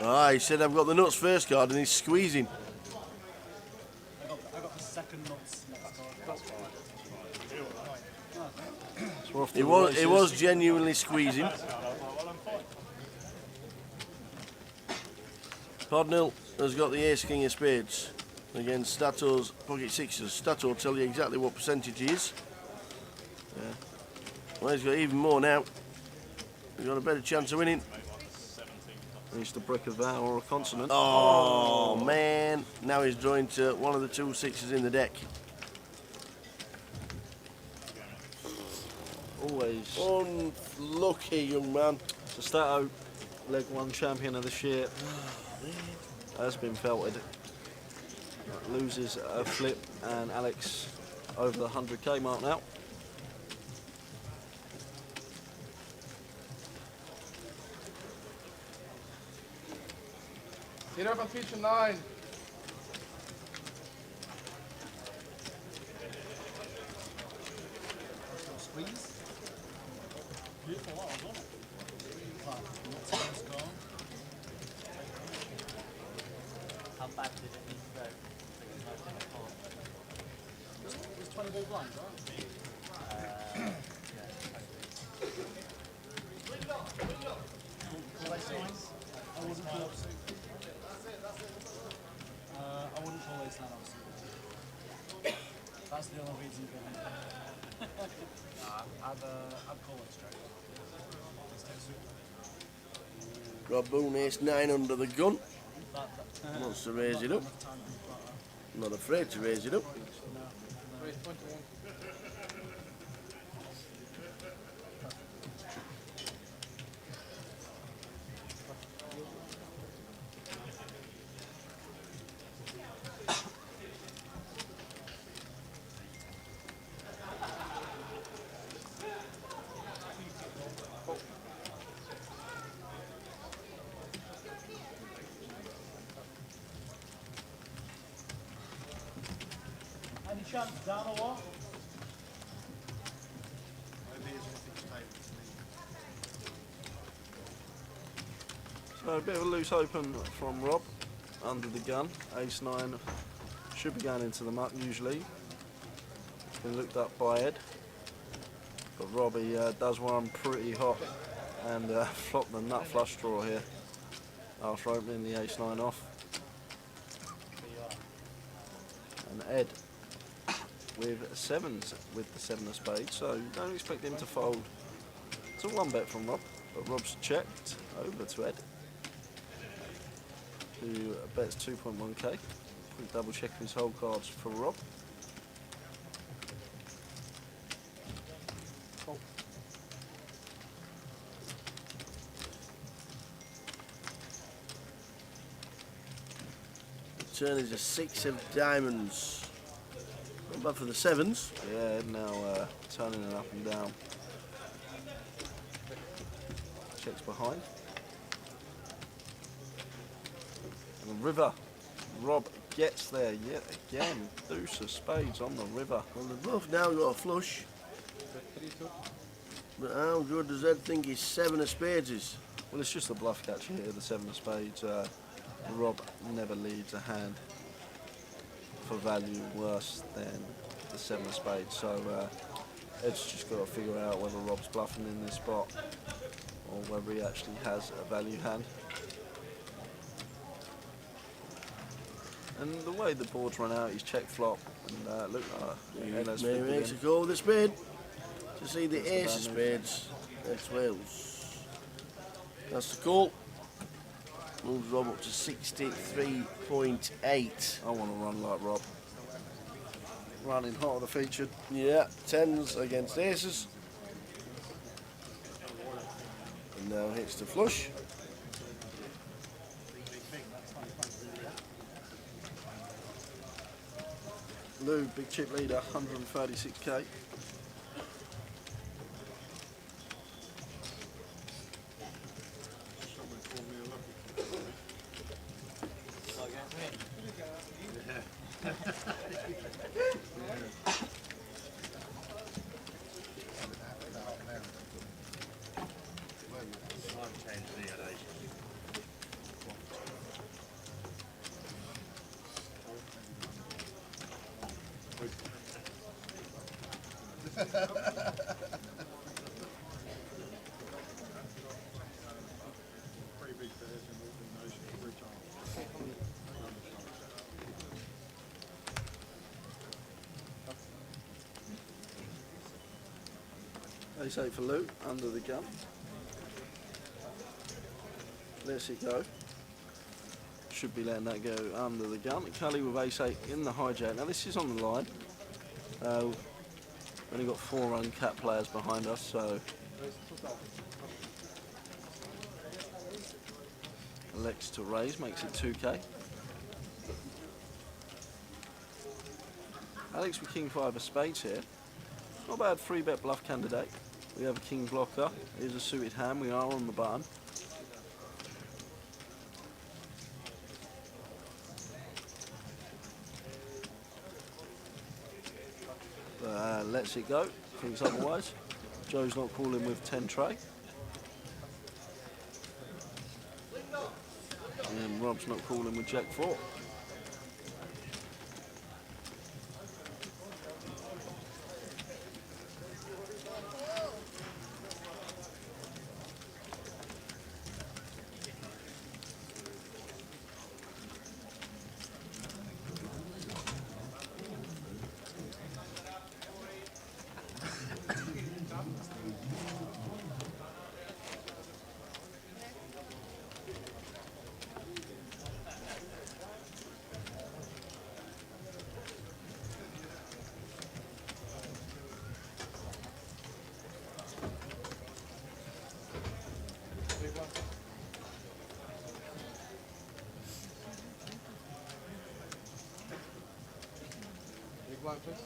Ah, he said I've got the nuts first card and he's squeezing. I got the second nuts next card. That's fine. So we're off to He the was races. genuinely squeezing. Podnell has got the ace king of spades against Stato's pocket sixes. Stato will tell you exactly what percentage he is. Yeah. Well, he's got even more now. He's got a better chance of winning. Needs to break a vowel or a consonant. Oh man! Now he's drawing to one of the 2 sixes in the deck. Always. Unlucky young man. So Stato, leg 1 champion of this year, has been felted. Loses a flip, and Alex over the 100k mark now. Hit up on feature 9. Squeeze. Beautiful, that was, wasn't it? Nuts first card. How bad did it need to go? There's 20 ball blinds, right? I wouldn't call I wouldn't call ace nine obviously. That's the only reason for me. I'd call it straight. Let's take suit. Rob Boone ace 9 under the gun. That. Wants to raise it up. Not afraid to raise it up. Wait, 21. Any chance down or what? So a bit of a loose open from Rob, under the gun. Ace 9 should be going into the muck usually. It's been looked up by Ed. But Robbie does one pretty hot and flopped the nut flush draw here after opening the Ace 9 off. And Ed with 7s with the 7 of spades, so don't expect him to fold. It's a 1 bet from Rob, but Rob's checked over to Ed, who bets 2.1k. We'll double check his whole cards for Rob. The turn is a 6 of diamonds. Not bad for the 7s. Yeah, now turning it up and down. Checks behind. And the river. Rob gets there yet again. Deuce of spades on the river. Well, they've both now got a flush. Pt.2. But how good does Ed think his 7 of spades is? Well, it's just a bluff catch here, the 7 of spades. Rob never leads a hand for value worse than the 7 of spades. So Ed's just got to figure out whether Rob's bluffing in this spot or whether he actually has a value hand. And the way the board's run out, he's check flop and look, Elo's Maybe flipped makes in. a call with a spade to see the ace of spades. That's Wales. That's the call. Moves Rob up to 63.8. I want to run like Rob. running hot of the featured. Yeah, 10s against aces. And now hits the flush. Lou, big chip leader, 136k. Ace 8 for Lou, under the gun. Lets it go. Should be letting that go under the gun. Cully with ace 8 in the hijack. Now this is on the line. We've only got 4 uncapped players behind us, so elects to raise, makes it 2k. Alex with king 5 of spades here. Not a bad 3-bet bluff candidate. We have a king blocker. Here's a suited hand. We are on the button. Lets it go. Thinks otherwise. Joe's not calling with 10 tray. And Rob's not calling with jack 4. Big blind, please.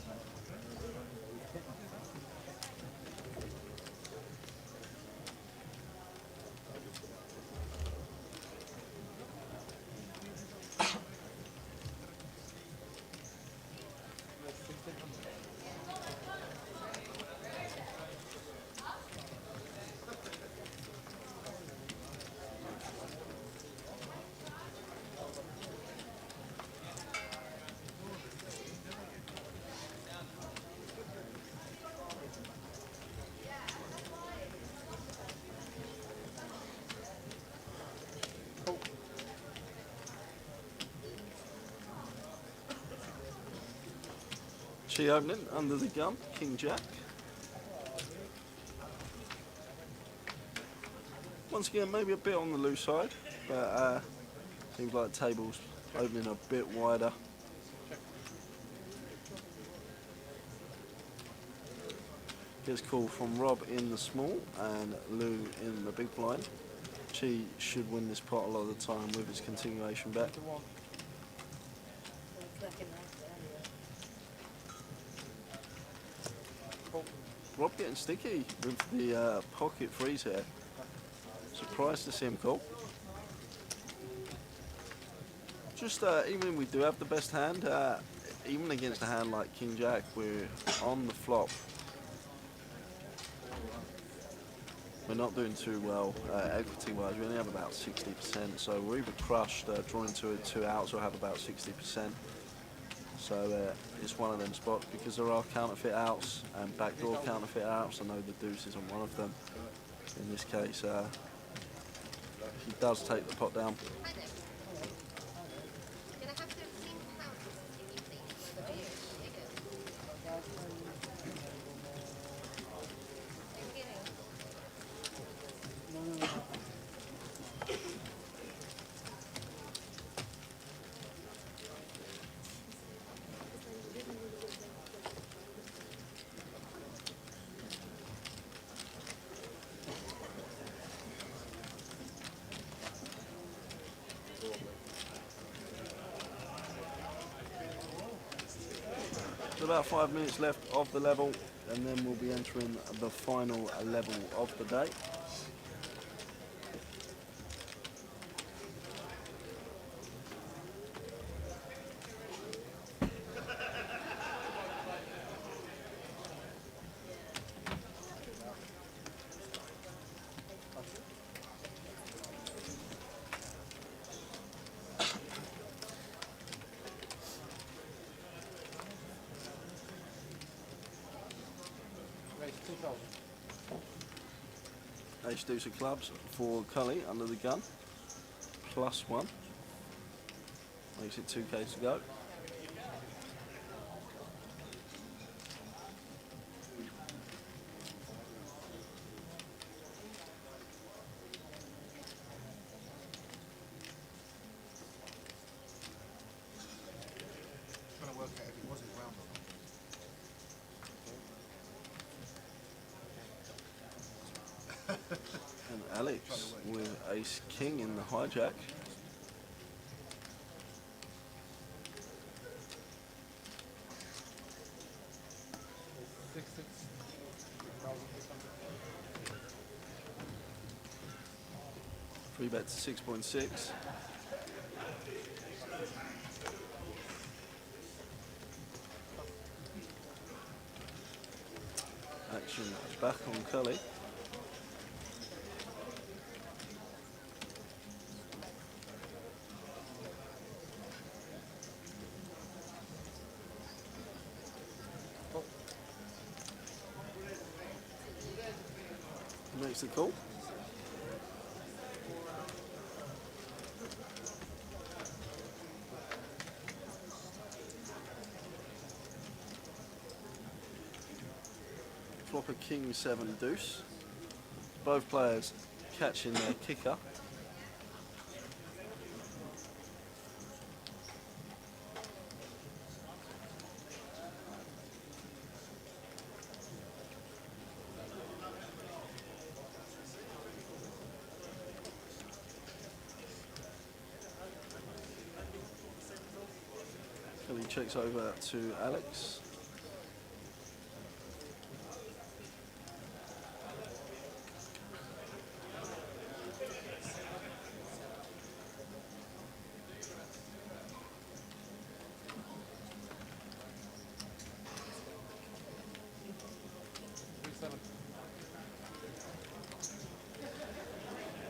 She opening under the gun, king jack. Once again, maybe a bit on the loose side, but seems like the table's opening a bit wider. Gets call from Rob in the small and Lou in the big blind. Chi should win this pot a lot of the time with his continuation bet. Rob getting sticky with the pocket freeze here. Surprised to see him call. Just even if we do have the best hand, even against a hand like King Jack, we're on the flop. We're not doing too well equity-wise. We only have about 60%, so we're either crushed, drawing two outs, or have about 60%. So it's one of them spots because there are counterfeit outs and backdoor counterfeit outs. I know the deuce isn't one of them. In this case, he does take the pot down. So about 5 minutes left of the level, and then we'll be entering the final level of the day. Ace deuce of clubs for Cully under the gun, +1. Makes it 2k to go. Trying to work out if it was his round or not. And Alex with ace king in the hijack. Free bet to 6.6. Action back on Cully. Makes the call. Flop a king 7 deuce. Both players catching their kicker. Kelly checks over to Alex.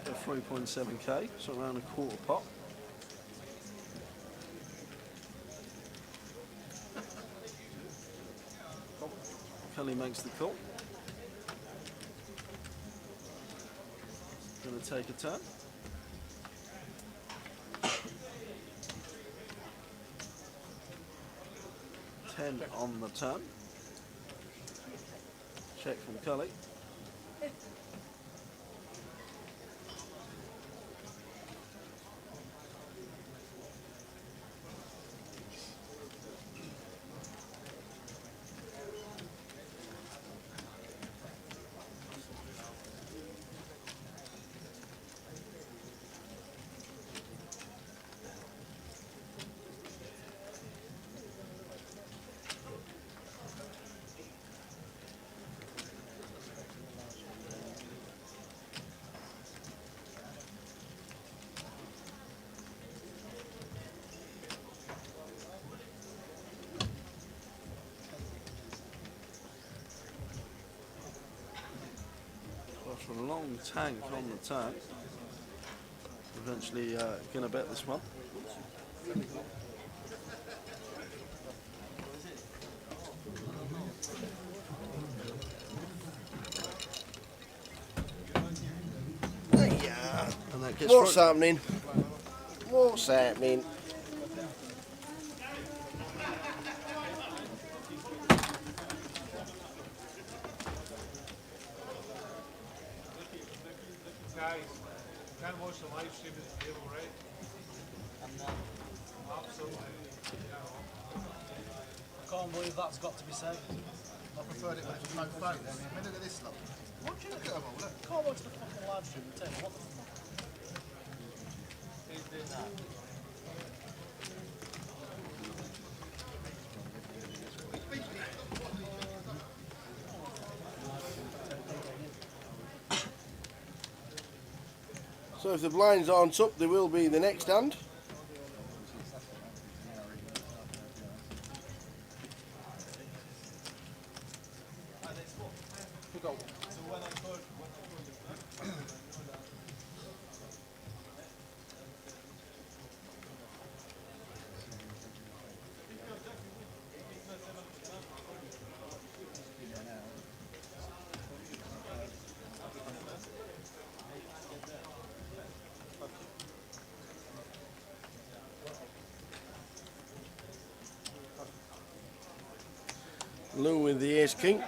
At 3.7k, so around a quarter pot. Kelly makes the call. Going to take a turn. Ten on the turn. Check from Cully. A long tank on the turn. Eventually going to bet this one. Yeah. And that gets What's happening? What's happening? Guys, you can't watch the live stream at the table, right? I'm not. Absolutely. I can't believe that's got to be said. I preferred it when there was no phones. I mean, look at this lot. What do you look at them all? Look. I can't watch the fucking live stream and tell you what the fuck. Who's doing that? So if the blinds aren't up, they will be the next hand. Lou with the ace king.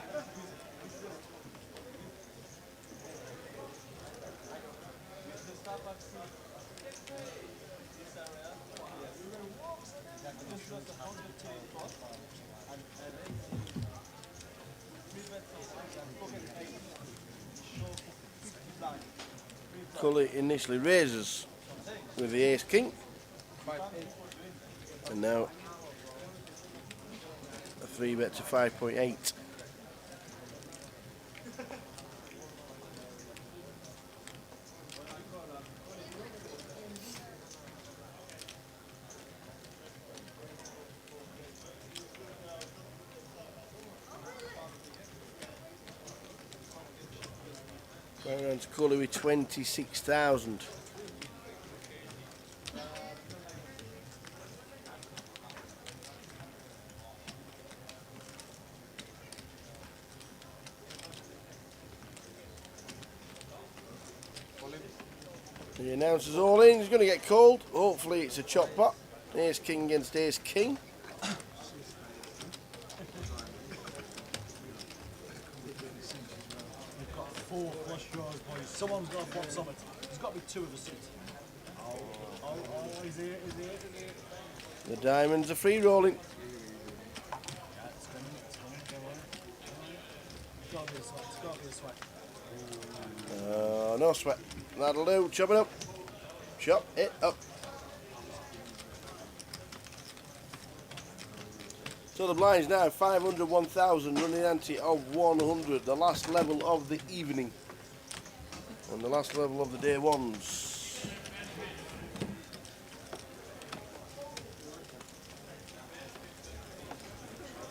Cully initially raises with the ace king. And now a 3-bet to 5.8. Going around to Cully with 26,000. The announcer's all in. He's going to get called. Hopefully it's a chop pot. Ace king against ace king. We've got 4 flush draws, boys. Someone's got to flop something. There's got to be 2 of us. Oh, he's here. The diamonds are free rolling. Yeah, it's coming. Go on. It's got to be a sweat. No sweat. That'll do. Chop it up. Chop it up. So the blinds now 500, 1,000, running ante of 100. The last level of the evening. And the last level of the day ones.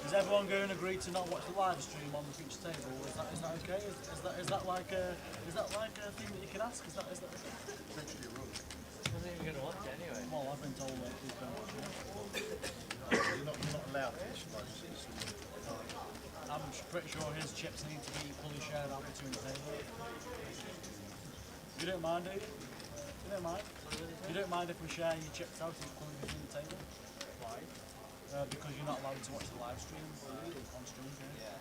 Is everyone going to agree to not watch the live stream on the feature table? Is that okay? Is that like a thing that you can ask? Is that? I wasn't even going to watch it anyway. Well, I've been told that he's going to watch it. You're not allowed to watch live streams. I'm pretty sure his chips need to be fully shared out between the table. You don't mind, do you? You don't mind? You don't mind if we share your chips out equally between the table? Why? Because you're not allowed to watch the live stream on stream. Yeah.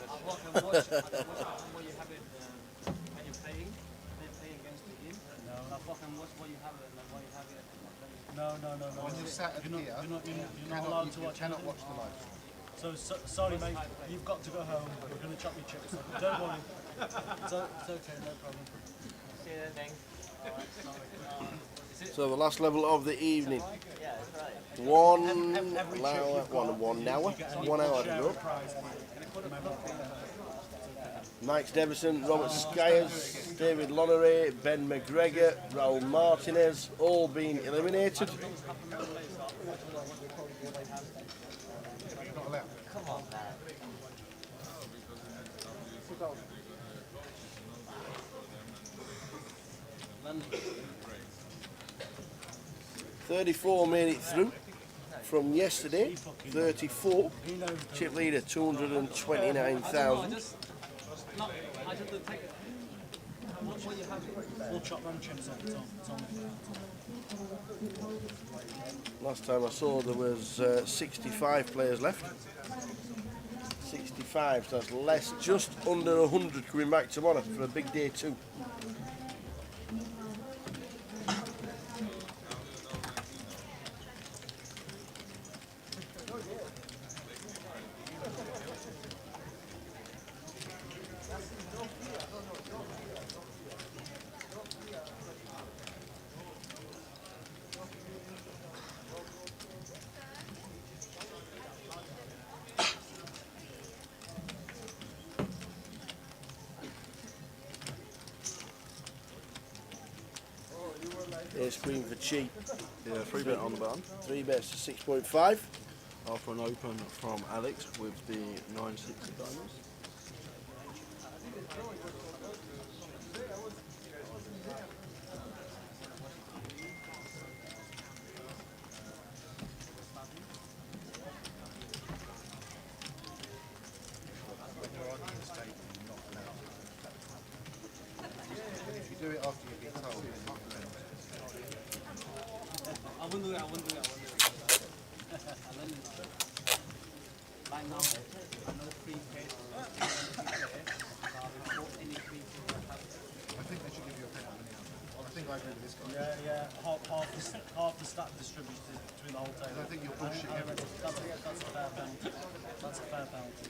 I can watch what you have it when you're playing. They play against the game. No. I can watch what you have it and what you have it. No. When you're sat at You're here, not allowed to watch. cannot watch the live stream. So sorry, mate. You've got to go home. We're going to chop your chips. Don't worry. It's okay, no problem. See you then. So the last level of the evening. Yeah, that's right. One Every hour, chip you've got, 1 hour, you get 1 hour to share go. a prize. Mike Devison, Robert Skyers, David Loneray, Ben McGregor, Raul Martinez, all being eliminated. Come on, man. 34 made it through from yesterday. 34. Chip leader 229,000. We'll chop them chips up. It's on. Last time I saw there was 65 players left. 65, so that's less, just under 100 coming back tomorrow for a big day 2. Ace queen for cheap. Yeah, 3-bet on the button. 3 bets to 6.5. After an open from Alex with the 9-6 of diamonds. When you're on the estate, you're not allowed to. If you do it after you've been told, you're not allowed to. I wouldn't do it. Right now, I know free pay. I think they should give you a penalty now. I think I agree with this guy. Yeah. Half the stack distributed between the whole table. I think you're bullshitting I everyone. That's a fair penalty. That's a fair penalty.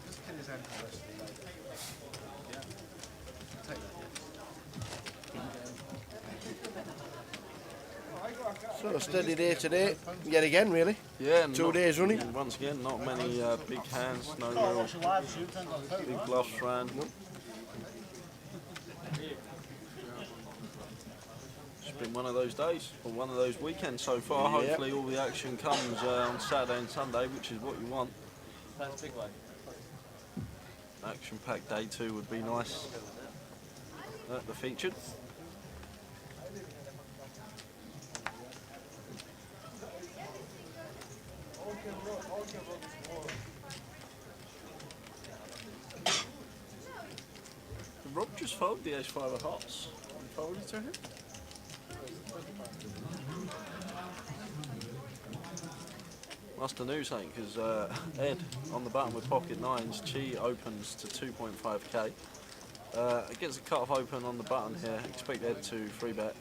Just kill his hand for the rest of the day. Yeah. Take that. So a steady day today, yet again really. Yeah, 2 days running. And once again, not many big hands, no Can't real watch a live shoot, turns on the big bluffs ran. It's been one of those days, or one of those weekends so far. Yep. Hopefully all the action comes on Saturday and Sunday, which is what you want. That's big one. Action-packed day 2 would be nice at the featured. Did Rob just fold the ace-5 of hearts? You folded to him? Must have knew something because Ed on the button with pocket nines, Chi opens to 2.5k. Against a cut-off open on the button here, expect Ed to 3-bet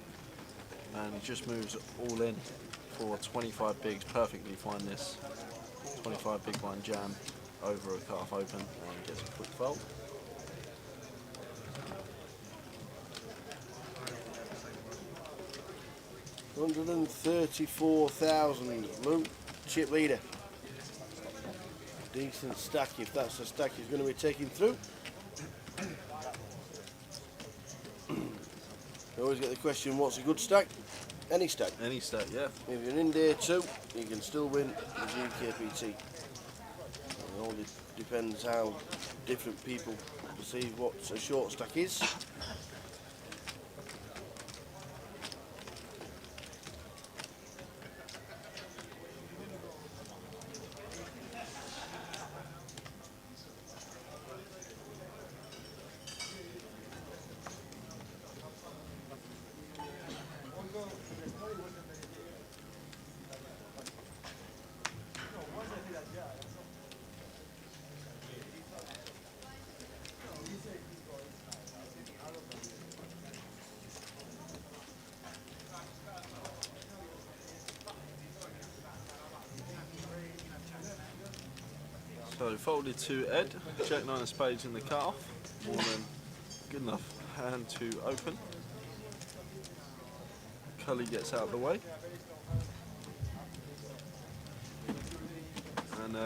and he just moves all in for 25 bigs. Perfectly fine this 25 big blind jam over a cut-off open and gets a quick fold. $134,000. Luke, chip leader. Decent stack if that's the stack he's going to be taking through. You always get the question, what's a good stack? Any stack. Any stack, yeah. If you're in day 2, you can still win the GUKPT. It all depends how different people perceive what a short stack is. So folded to Ed, Jack 9 of spades in the cut-off, more than good enough hand to open. Cully gets out of the way. And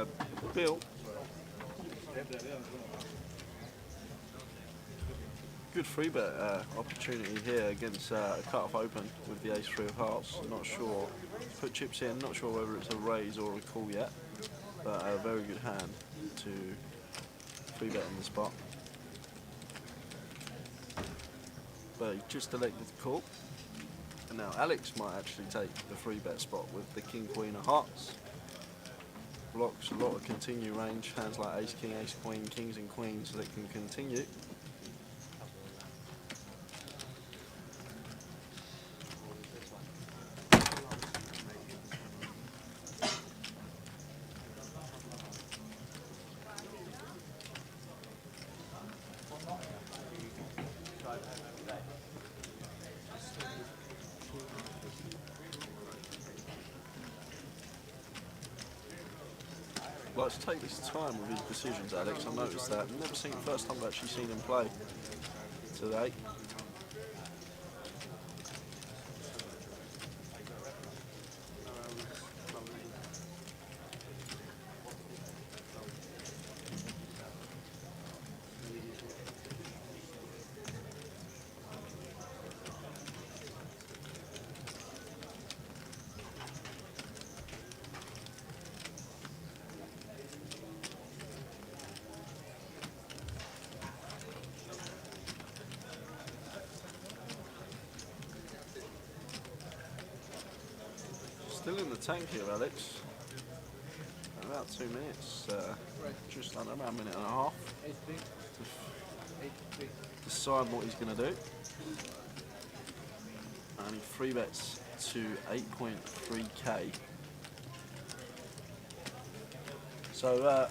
Bill, good 3-bet opportunity here against a cut-off open with the ace-3 of hearts. Not sure, put chips in, not sure whether it's a raise or a call yet. But a very good hand to 3-bet in the spot. But he just elected to call. And now Alex might actually take the 3-bet spot with the King Queen of hearts. Blocks a lot of continue range, hands like Ace King, Ace Queen, Kings and Queens that can continue. Likes to take his time with his decisions, Alex. I've noticed that. I've never seen, first time I've actually seen him play today. Still in the tank here, Alex. About 2 minutes, just under about a minute and a half. To decide what he's going to do. Only 3 bets to 8.3k. So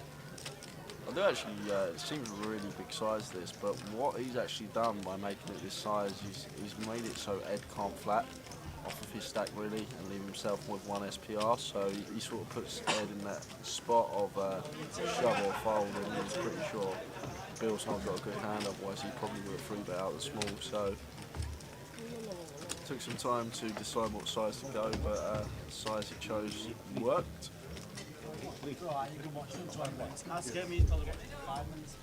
I do actually, it seems a really big size this, but what he's actually done by making it this size, he's made it so Ed can't flat off of his stack really and leave himself with 1 SPR, so he sort of puts Ed in that spot of shove or fold, and he's pretty sure Bill's not got a good hand, otherwise he probably would have 3-bet out the small. So took some time to decide what size to go, but the size he chose worked. Right, you can watch them 20 minutes. Ask me until about 5 minutes.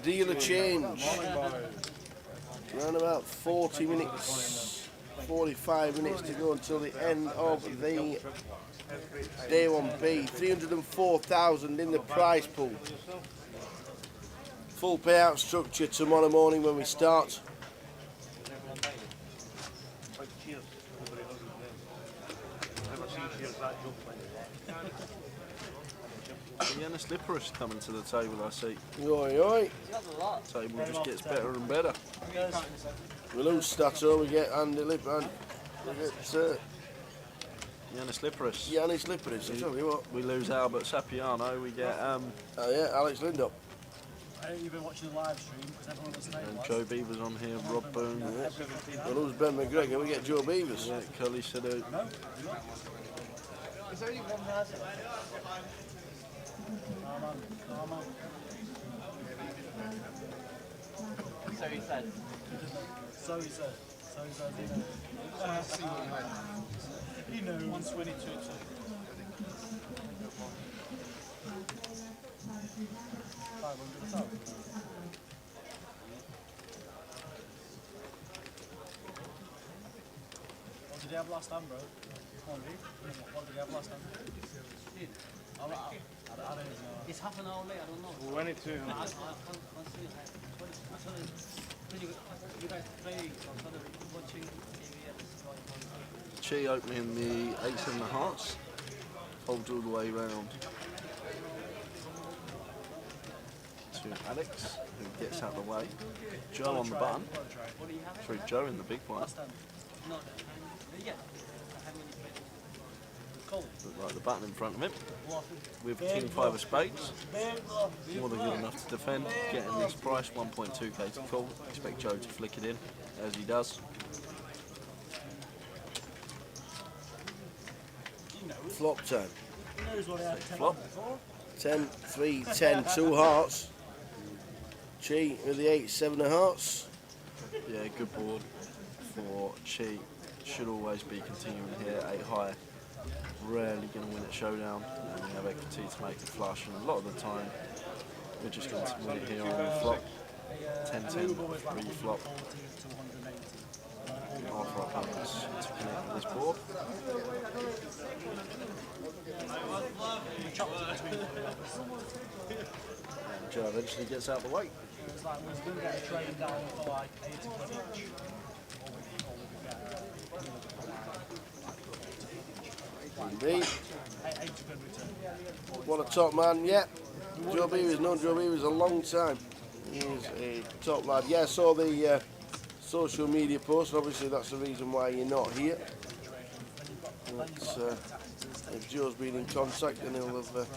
Dealer change. Around about 40 minutes, 45 minutes to go until the end of the day 1B. 304,000 in the prize pool. Full payout structure tomorrow morning when we start. Yana Slipperus coming to the table, I see. Oi, oi. Table just gets better and better. We lose Stato, we get Andy Lip, and we get Yana Slipperus. Yannis Slipperis. I'll tell you what. We lose Albert Sapiano, we get Yeah, Alex Lindop. You've been watching the live stream because everyone was saying and Joe Beaver's on here, Rob Boone. We lose Ben McGregor, we get Joe Beavers. Yeah, Cully Sadu. There's only one person. So he said. So he said. He knows. 122. 500. What did he have last time, bro? What did he have last time? I don't know. It's half an hour late, I don't know. 22. I can't see it. You guys play, I'm sort of watching TV. Chi opening the 8 7 of hearts. Folds all the way round to Alex, who gets out of the way. Joe on the button. Sorry, Joe in the big one. No, yeah. Look like the button in front of him. With King 5 of spades. More than good enough to defend. Getting this price, 1.2k to call. Expect Joe to flick it in, as he does. Flop time. Flop. 10, 3, 10, 2 hearts. Chi with the 8, 7 of hearts. Yeah, good board for Chi. Should always be continuing here, 8 high. Rarely going to win at showdown, and we have equity to make a flush, and a lot of the time we're just going to win it here on the flop. 10-10, 3 flop. Hard for our opponents to connect with this board. And Joe eventually gets out of the way. It was like we was going to get a train down for like 80 quid each. Indeed. What a top man, yeah. Joe Beavers, known Joe Beavers a long time. He is a top lad. Yeah, I saw the social media post, obviously that's the reason why you're not here. But, if Joe's been in contact, then he'll have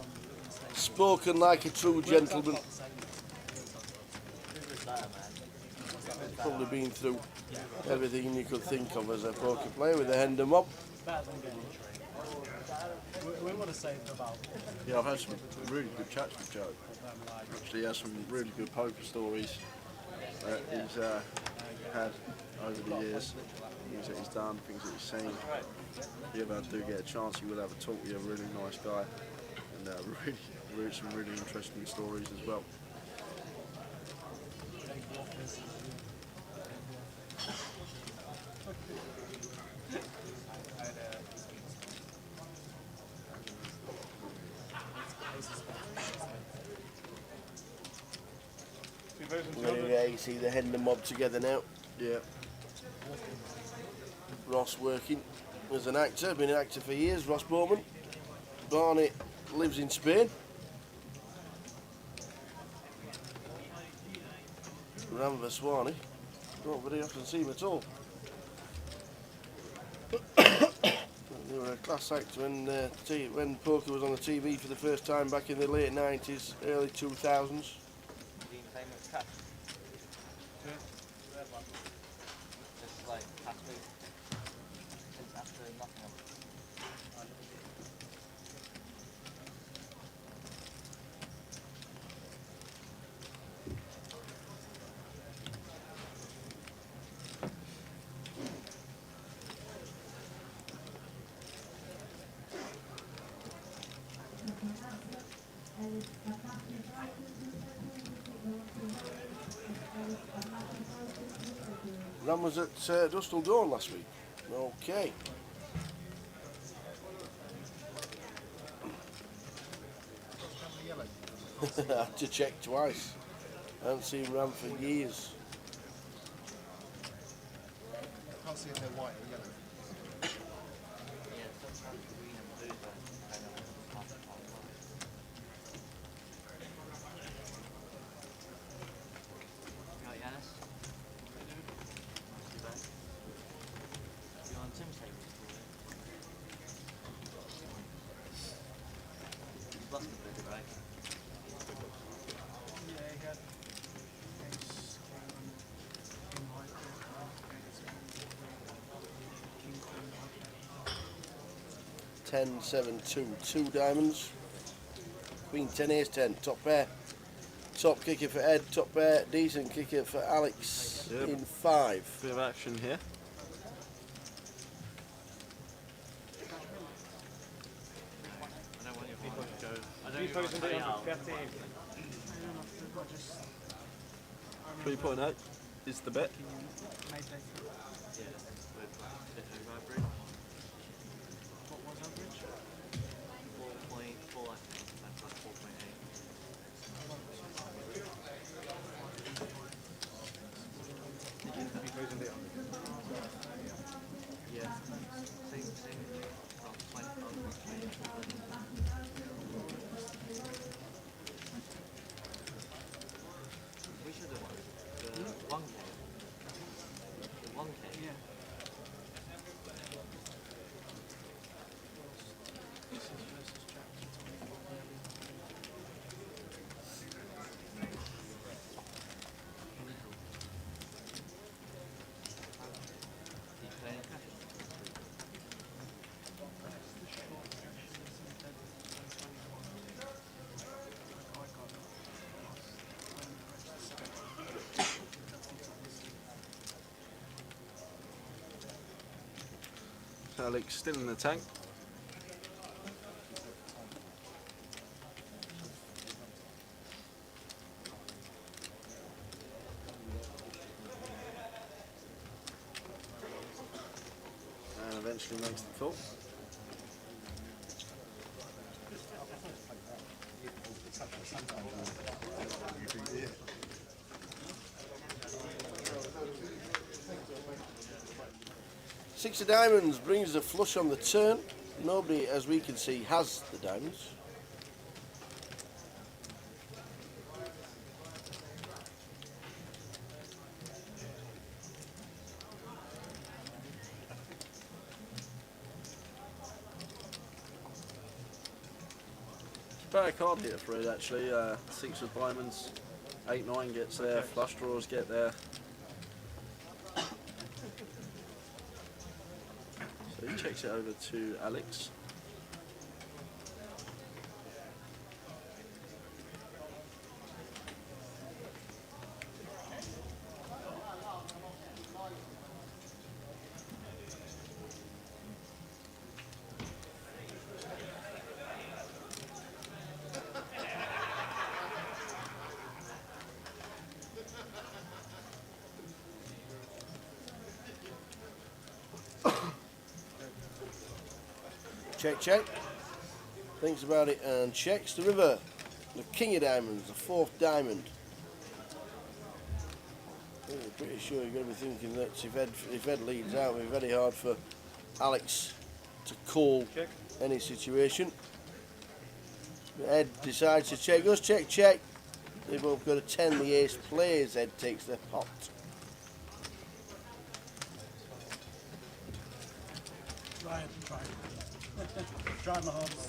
spoken like a true gentleman. Probably been through everything you could think of as a poker player with a Hendon mob. We would have saved about. Yeah, I've had some really good chats with Joe. Actually, he has some really good poker stories that he's had over the years, things that he's done, things that he's seen. If you ever do get a chance, you will have a talk with a really nice guy, and really some really interesting stories as well. Yeah, you see the Hendon mob together now. Yeah. Ross working. as an actor, been an actor for years, Ross Bowman. Barney lives in Spain. Ram Vaswani. Don't very often see him at all. They were a class act when poker was on the TV for the first time back in the late 90s, early 2000s. Just like after nothing. Ram was at Dustle Dawn last week. Okay. I had to check twice. I haven't seen Ram for years. I can't see if they're white or yellow. Yeah, sometimes green and blue, but I don't know what the classified was. You got Yanis? Not too bad. You on Tim's table? He's lost a bit, right? Yeah, he had ace, king, white, king, queen, 10, 7, 2. 2 diamonds. Queen 10, ace 10. Top pair. Top kicker for Ed. Top pair. Decent kicker for Alex Yep. in 5. Bit of action here. I don't want your people to go. I don't People want to go. 3.8 is the bet. Yeah, with different vibrate. What was average? 4.4, I think, and plus 4.8. Yeah, same, well, 20, we should have won the 1K. The 1K? Yeah. Did you play any cash? Alex still in the tank. And eventually makes the call. Six of diamonds brings a flush on the turn. Nobody, as we can see, has the diamonds. Better card here for it actually. 6 of diamonds, 8-9 gets there, flush draws get there. So he checks it over to Alex. Check, check. Thinks about it and checks the river. The king of diamonds, the 4th diamond. I'm pretty sure you're going to be thinking that if Ed leads out, it'll be very hard for Alex to call Check. any situation. Ed decides to check. Goes check, check. They both got a 10. The ace plays. Ed takes the pot. Try my hopes.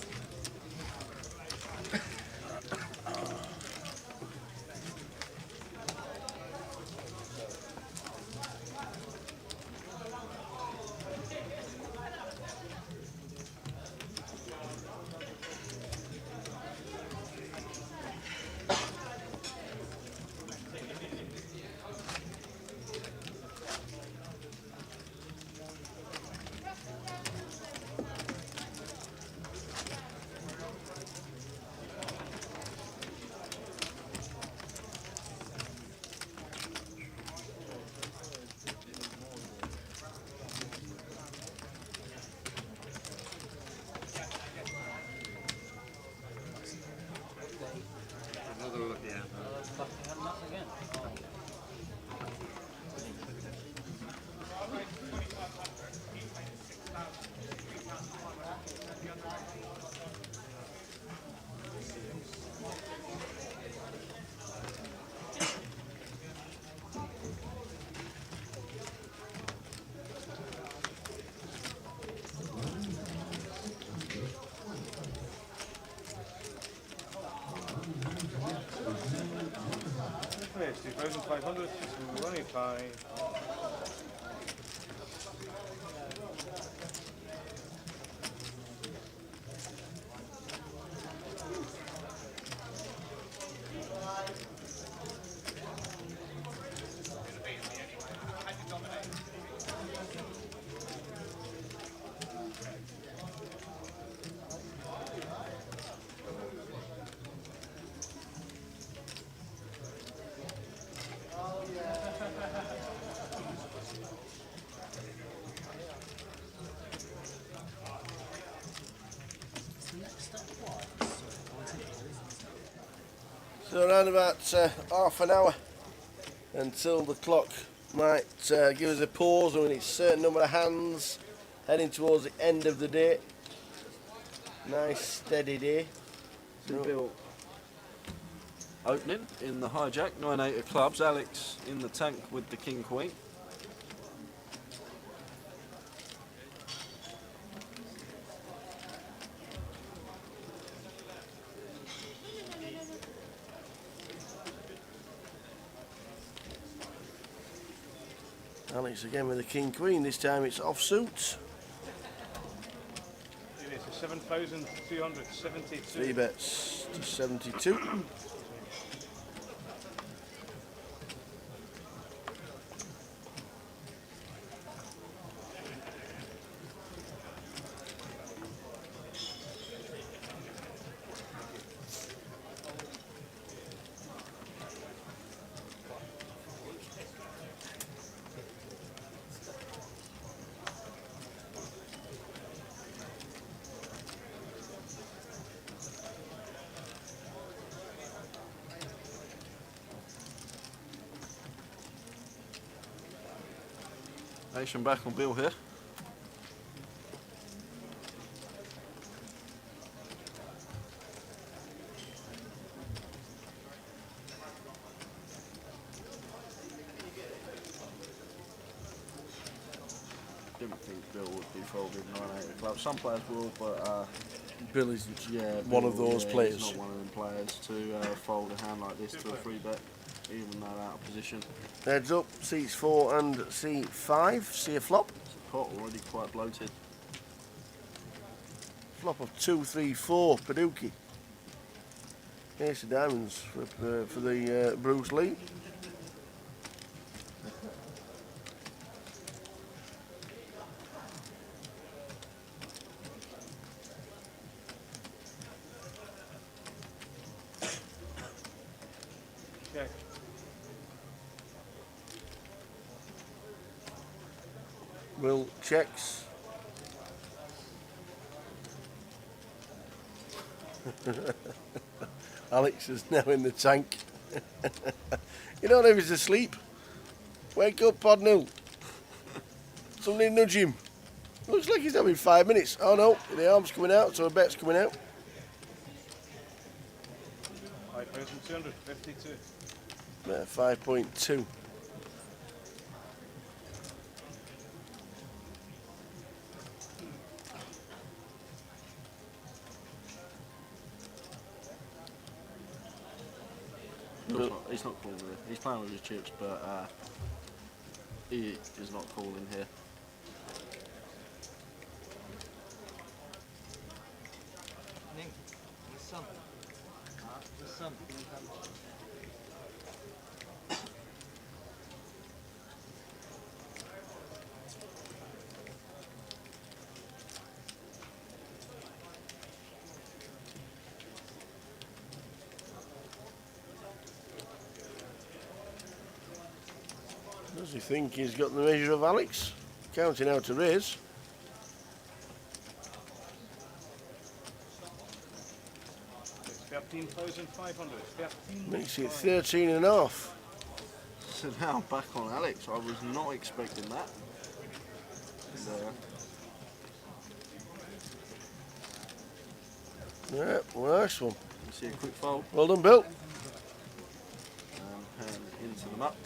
Fucking had enough again. It's 2,500, so 185. So around about half an hour until the clock might give us a pause when it's a certain number of hands heading towards the end of the day. Nice steady day. Bill opening in the hijack, 9-8 of clubs. Alex in the tank with the king queen. Alex again with the king queen. This time it's offsuit. It is 7,272. 3 bets to 72. Nation back on Bill here. Didn't think Bill would be folded 9-8 of clubs. Some players will, but Bill isn't Bill, one of those players. He's not one of them players to fold a hand like this to a 3-bet, even though out of position. Heads up, C4 and C5. See a flop. Pot already quite bloated. Flop of 2, 3, 4. Pt.2. Ace of diamonds for the Bruce Lee. Check. Will checks. Alex is now in the tank. You don't know if he's asleep. Wake up, Pt.2. Somebody nudge him. Looks like he's having 5 minutes. Oh no, the arm's coming out, so a bet's coming out. 5,252. 5.2. He's not calling here. He's playing with his chips, but he is not calling here. Ning, the sun. The sun. Does he think he's got the measure of Alex? Counting out to raise. It's 13,500. 13. Makes it 13 and a half. So now back on Alex. I was not expecting that. And, Yeah, well, nice one. you see a quick fold Well done, Bill. and hand into the muck.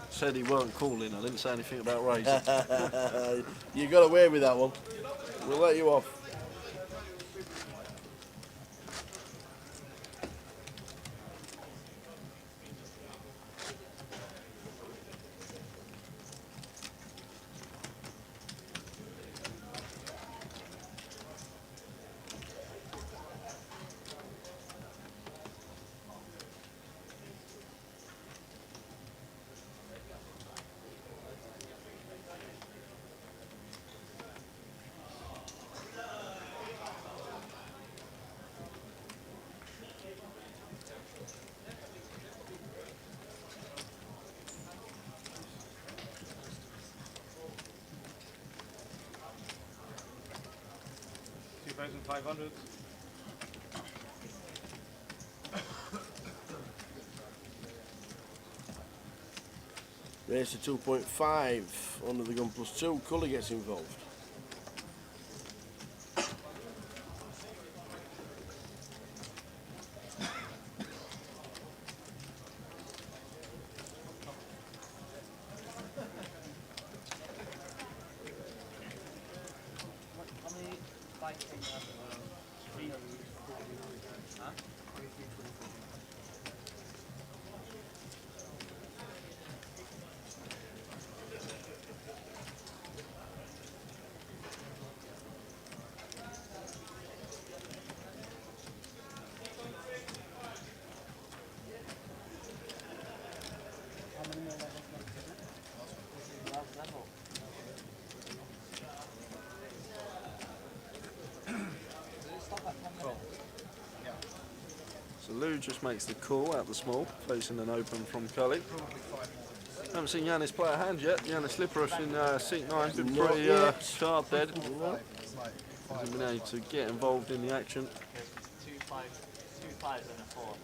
Said he weren't calling. I didn't say anything about raising. You got away with that one. We'll let you off. $2,500. Raise to 2.5 under the gun +2. Cully gets involved. How many fights do you have? Three. Huh? How many more levels left? Last level. So Lou just makes the call out the small, facing an open from Cully. Haven't seen Yanis play a hand yet. Yanis Liparos in seat 9, been Not pretty yet. card dead. It's like Hasn't been able to get involved in the action. There's two fives and a 4.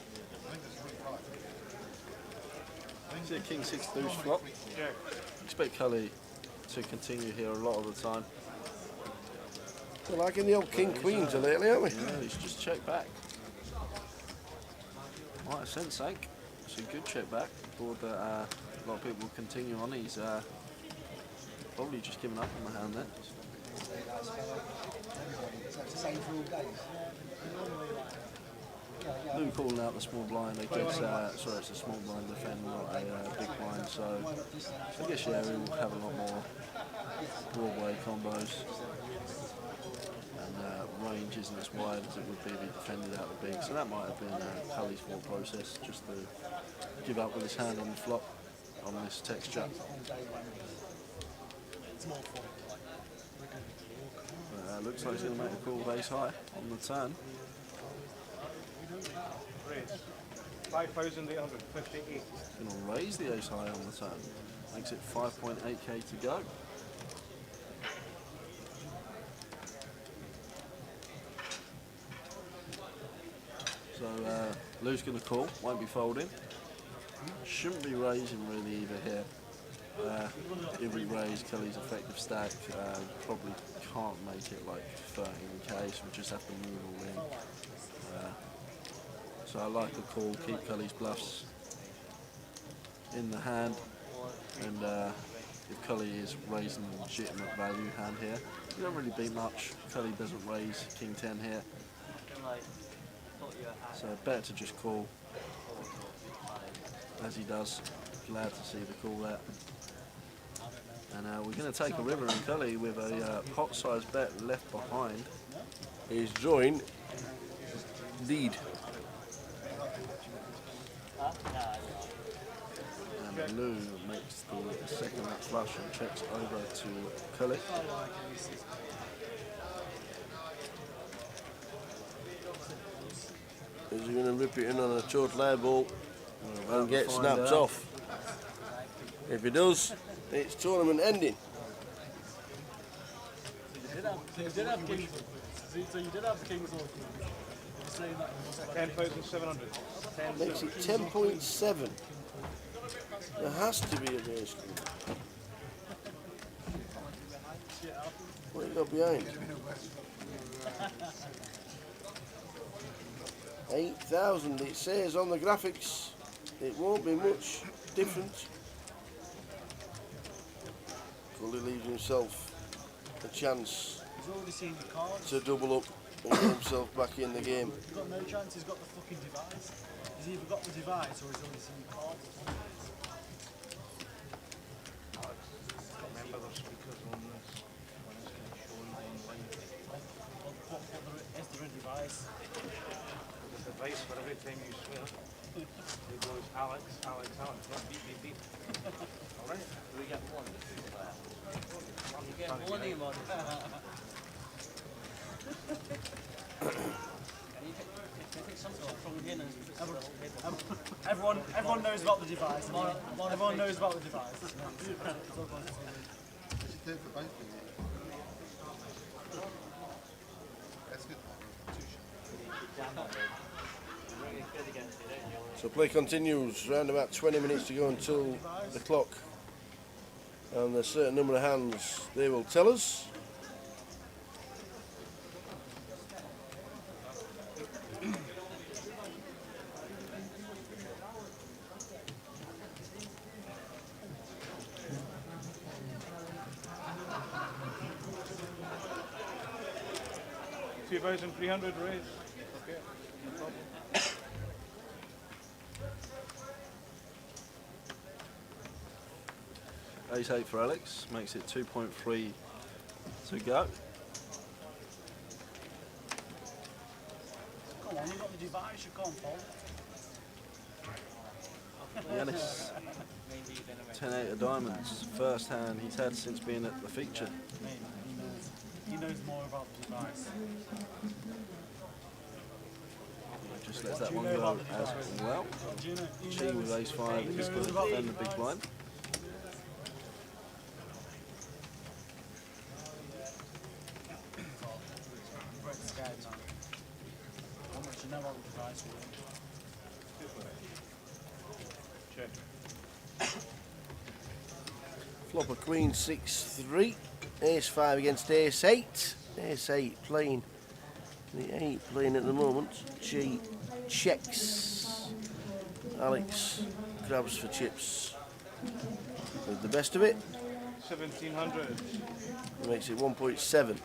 See a king 6 deuce flop. Yeah. Expect Cully to continue here a lot of the time. We're liking the old king queens lately, aren't we? Yeah, he's just checked back. Right, a cent sank. It's a good check back. Board that a lot of people will continue on. He's probably just given up on the hand there. So it's the same for all days. Lou calling out the small blind. I guess, sorry, it's a small blind defend, not a big blind. So I guess yeah, we will have a lot more Broadway combos. And range isn't as wide as it would be if he defended out the big. So that might have been Cully's thought process, just to give up with his hand on the flop on this texture. Looks like he's going to make a call base high on the turn. Raise. 5,858. Going to raise the ace high on the turn. Makes it 5.8k to go. So Lou's going to call, won't be folding. Shouldn't be raising really either here. If we raise Kelly's effective stack, probably can't make it like 13k, so we just have to move all in. So I like the call, keep Kelly's bluffs in the hand, and if Cully is raising a legitimate value hand here, you don't really beat much. Cully doesn't raise King 10 here, so better to just call, as he does. Glad to see the call there. And we're going to take a river and Cully with a pot-sized bet left behind. He's drawing lead. And Lou makes the second nut flush and checks over to Cully. Is he going to rip it in on a total airball and get snapped off? If he does, it's tournament ending. So you did have kings. So you did have the kings or saying that 10,700. Makes it 10.7. There has to be a base. What have you got behind? 8,000, it says on the graphics. It won't be much different. Cully leaves himself a chance he's already seen the cards. to double up and get himself back in the game. He's got no chance, he's got the fucking device. He's either got the device or he's already seen the cards. Remember the speakers on this when it's going to show you online. Is there a device? There's a device for every time you swear. It goes Alex, Alex, Alex, not beep, beep, beep. Alright? We get one. You get one email. Everyone knows about the device. Everyone knows about the device. We should do it for both of you. That's good. So play continues, around about 20 minutes to go until the clock. And there's a certain number of hands they will tell us. $2,300 raise. Okay. No problem. Ace 8 for Alex, makes it 2.3 to go. Come on, you've got the device, you can't fold. Yanis, 10-8 of diamonds, first hand he's had since being at the feature. He knows more about the device. Just lets that one go as well. G with ace 5 is going to defend the big blind. I'm very scared now. How much you know about the device? Check. Flop a queen 6-3. Ace 5 against ace 8. Ace 8 playing. The 8 playing at the moment. G checks. Alex grabs for chips. With the best of it. 1,700. Makes it 1.7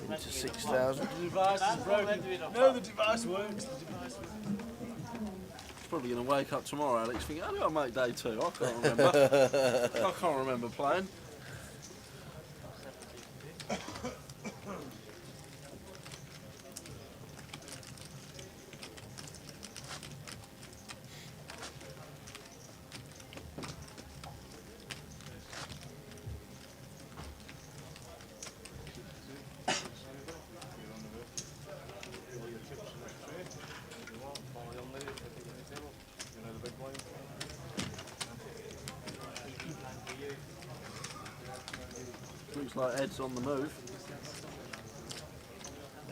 into 6,000. The device is broken. No, the device works. The device works. Probably going to wake up tomorrow, Alex, thinking, how do I make day 2? I can't remember. I can't remember playing. Looks like Ed's on the move.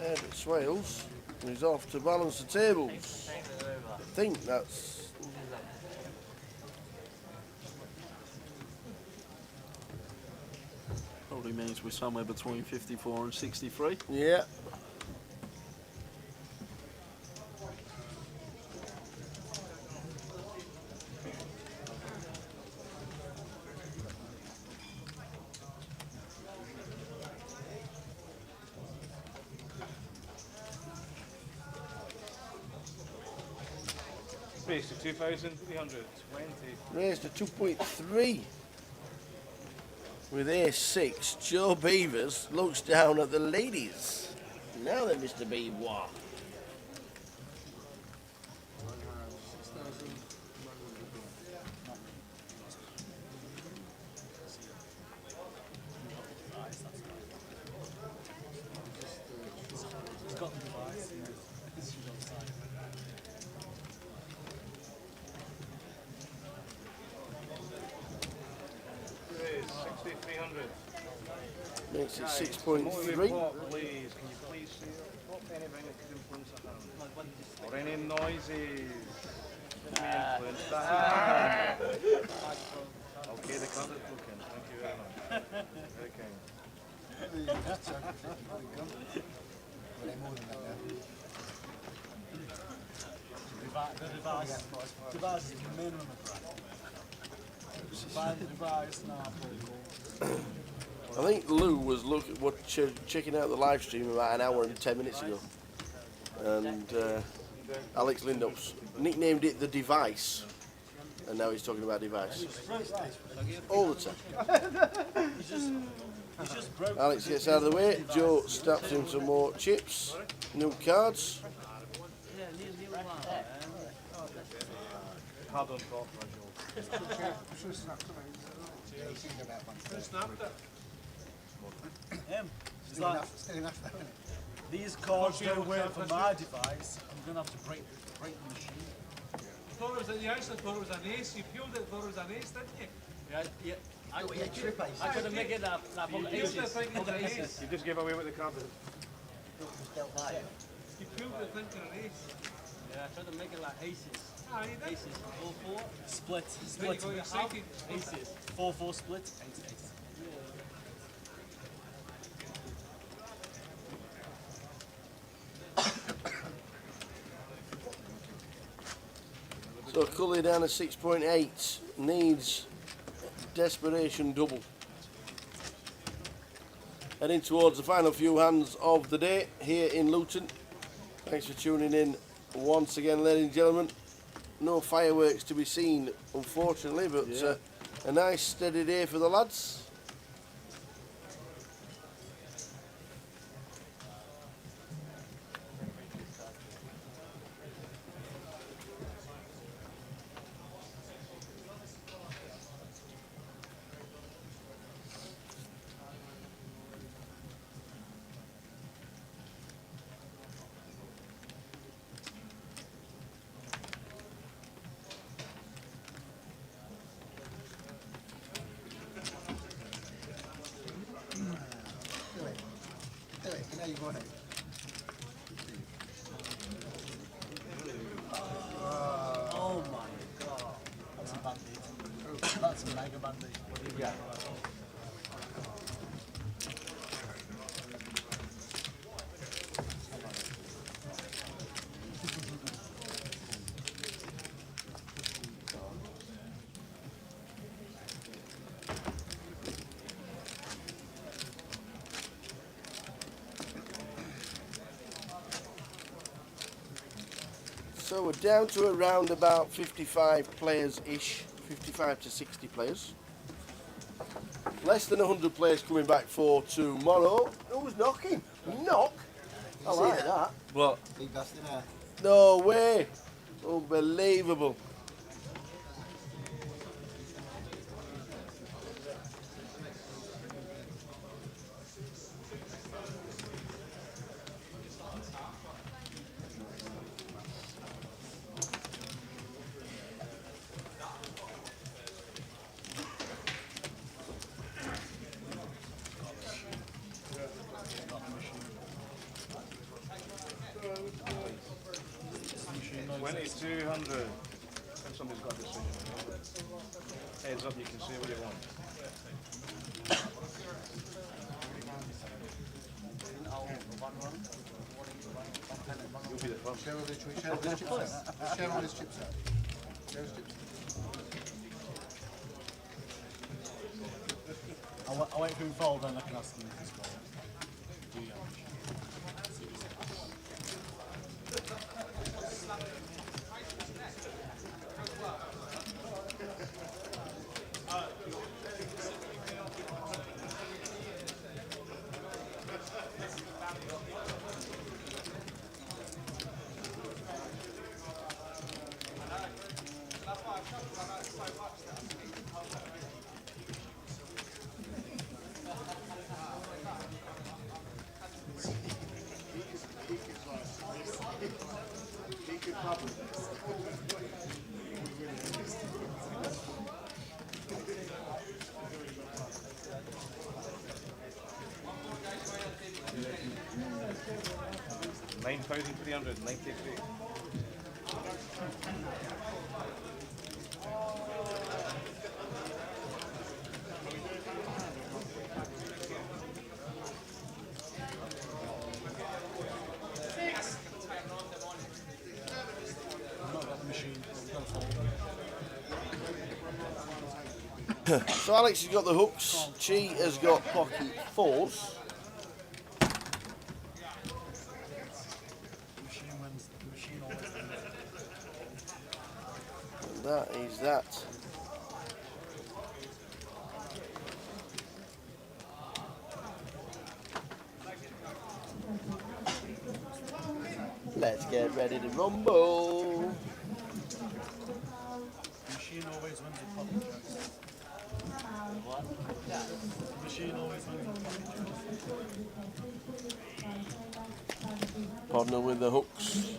Ed Swales is off to balance the tables. I think that's probably means we're somewhere between 54 and 63. Yeah. Race to 2,320. Raised to 2.3. With A6, Joe Beavers looks down at the ladies. Now then, Mr. Beavoir. He's got the device. She's on the side. Race 6,300. Makes it More 6.3. report, please. Can you please see what anything that could influence the hand? Or any noises that may influence the hand? Okay, the card is broken. Thank you very much. Very kind. The device is minimum of right. Find the device now. I think Lou was checking out the live stream about an hour and 10 minutes ago. And Alex Lindop's nicknamed it the device. And now he's talking about device. All the time. He's just broke. Alex gets out of the way. Joe snaps him some more chips. New cards. Card on top, Joe. Him. He's like, these cards don't work for my device. I'm going to have to break the machine. You actually thought it was an ace. You peeled it, thought it was an ace, didn't you? Yeah. I couldn't make it that I got aces. Aces. You just gave away with the card. You peeled it thinking an ace. Yeah, I tried to make it like aces. Ah, you did. Aces. 4-4. Split. Then you Split. got excited. Aces. 4-4 split. 8-8. So Cully down at 6.8. Needs desperation double. Heading towards the final few hands of the day here in Luton. Thanks for tuning in once again, ladies and gentlemen. No fireworks to be seen, unfortunately, but a nice steady day for the lads. Oh my god. That's a bandit. That's a mega bandit. Yeah. So we're down to around about 55 players-ish, 55 to 60 players. Less than 100 players coming back for tomorrow. Who's knocking? Knock? I like that. What? No way. Unbelievable. $2,200. And somebody's got a decision. Heads up, you can say what you want. You'll be the first. Share all his chips out. Share all his chips out. Share his chips out. I'll wait for him to fold, then I can ask him if he's got it. Do you? $9,393. So Alex has got the hooks, Chi has got pocket fours. And that is that. Let's get ready to rumble. Machine always wins with pocket jacks. What? Machine always wins with pocket jacks. Partner with the hooks.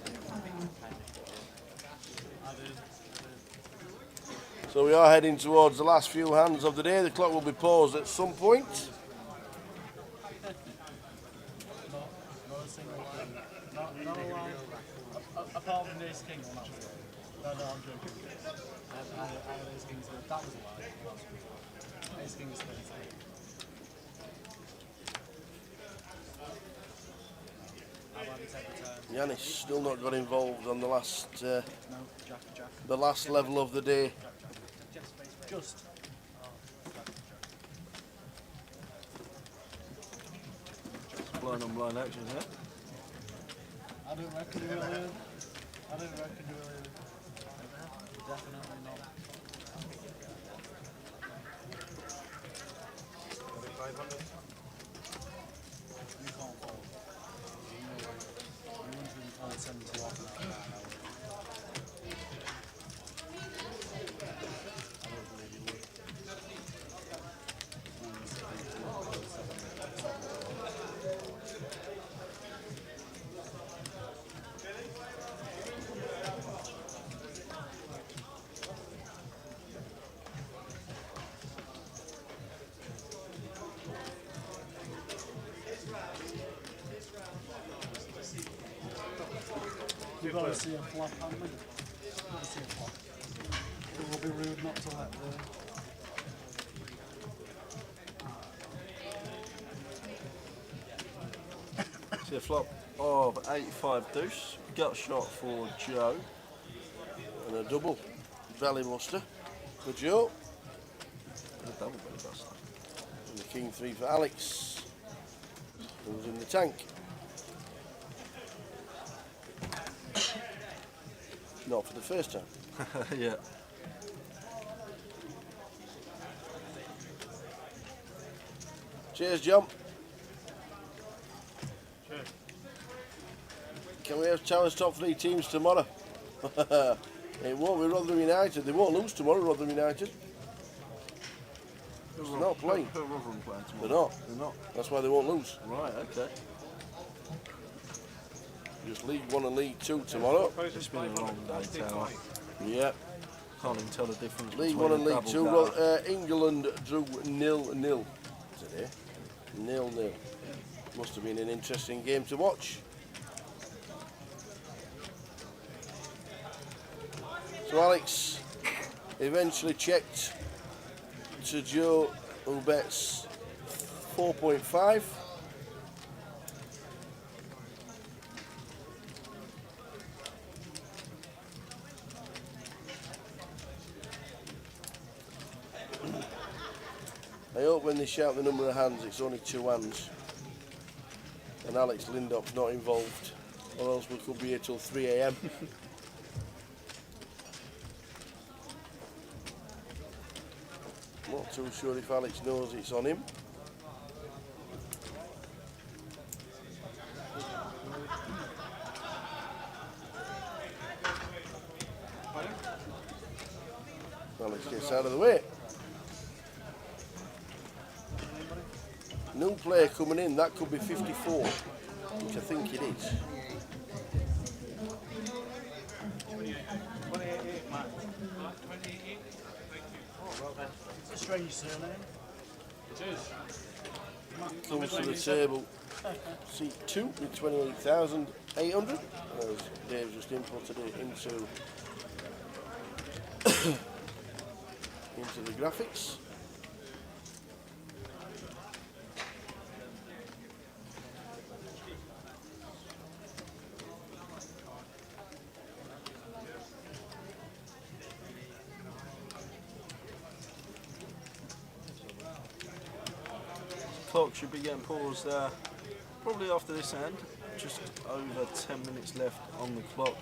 So we are heading towards the last few hands of the day. The clock will be paused at some point. Not a single line. Not a line. Apart from Ace King one, actually. No, I'm joking. I had Ace King, so that was a lie. Ace King is 33. Yanis still not got involved on the last No, Jack. the last level of the day. Just. Blind on blind action here. I don't reckon he will. I don't reckon he will. Definitely not. 500. You can't fold. No way. You wouldn't even fold 70 off that. I don't believe you would. You've got to see a flop, haven't you? You've got to see a flop. It will be rude not to let the... See a flop of 85 deuce. Gut shot for Joe. And a double belly buster for Joe. And a double belly buster. And the king 3 for Alex, who's in the tank. Not for the first time. Yeah. Cheers, John. Cheers. Can we have Towers top 3 teams tomorrow? It won't be Rotherham United. They won't lose tomorrow, Rotherham United. They're not playing. Who are Rotherham playing tomorrow? They're not. They're not. That's why they won't lose. Right, okay. Just League 1 and League 2 tomorrow. It's been a long day, Tower. Yep. Can't even tell the difference League between 1 and a League double 2. gutter. England drew 0-0 today. 0-0. Must have been an interesting game to watch. So Alex eventually checked to Joe, who bets 4.5. I hope when they shout the number of hands, it's only 2 hands. And Alex Lindop's not involved, or else we could be here till 3 AM. Not too sure if Alex knows it's on him. Alex gets out of the way. New player coming in, that could be 54, which I think it is. 28, Matt. 28. It's a strange surname. It is. Comes to the table, seat 2 with 28,800. As Dave just inputted it into the graphics. Clock should be getting paused probably after this hand. Just over 10 minutes left on the clock.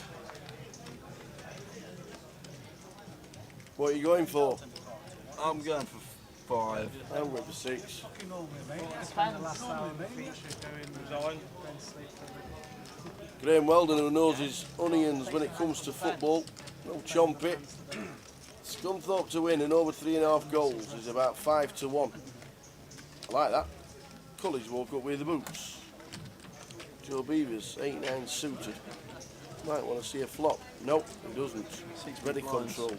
What are you going for? I'm going for 5. I'm going for 6. Fucking over, mate. It's kind of last hour, mate. Graham Weldon, who knows his onions when it comes to football, no chomp it. Scunthorpe to win and over 3.5 goals is about 5 to 1. I like that. Cully's woke up with the boots. Joe Beavers, 8-9 suited. Might want to see a flop. Nope, he doesn't. Very controlled.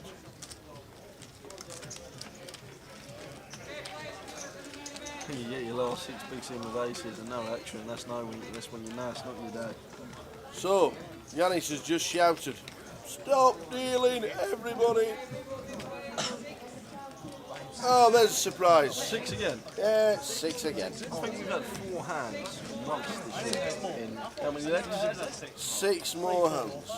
You get your last 6 bigs in with aces and no action. That's when you're nice, not your day. So, Yanis has just shouted, "Stop dealing, everybody!" Oh, there's a surprise. 6 again. Yeah, 6 again. I think we've had 4 hands once this year. In how many legs? 6 more hands.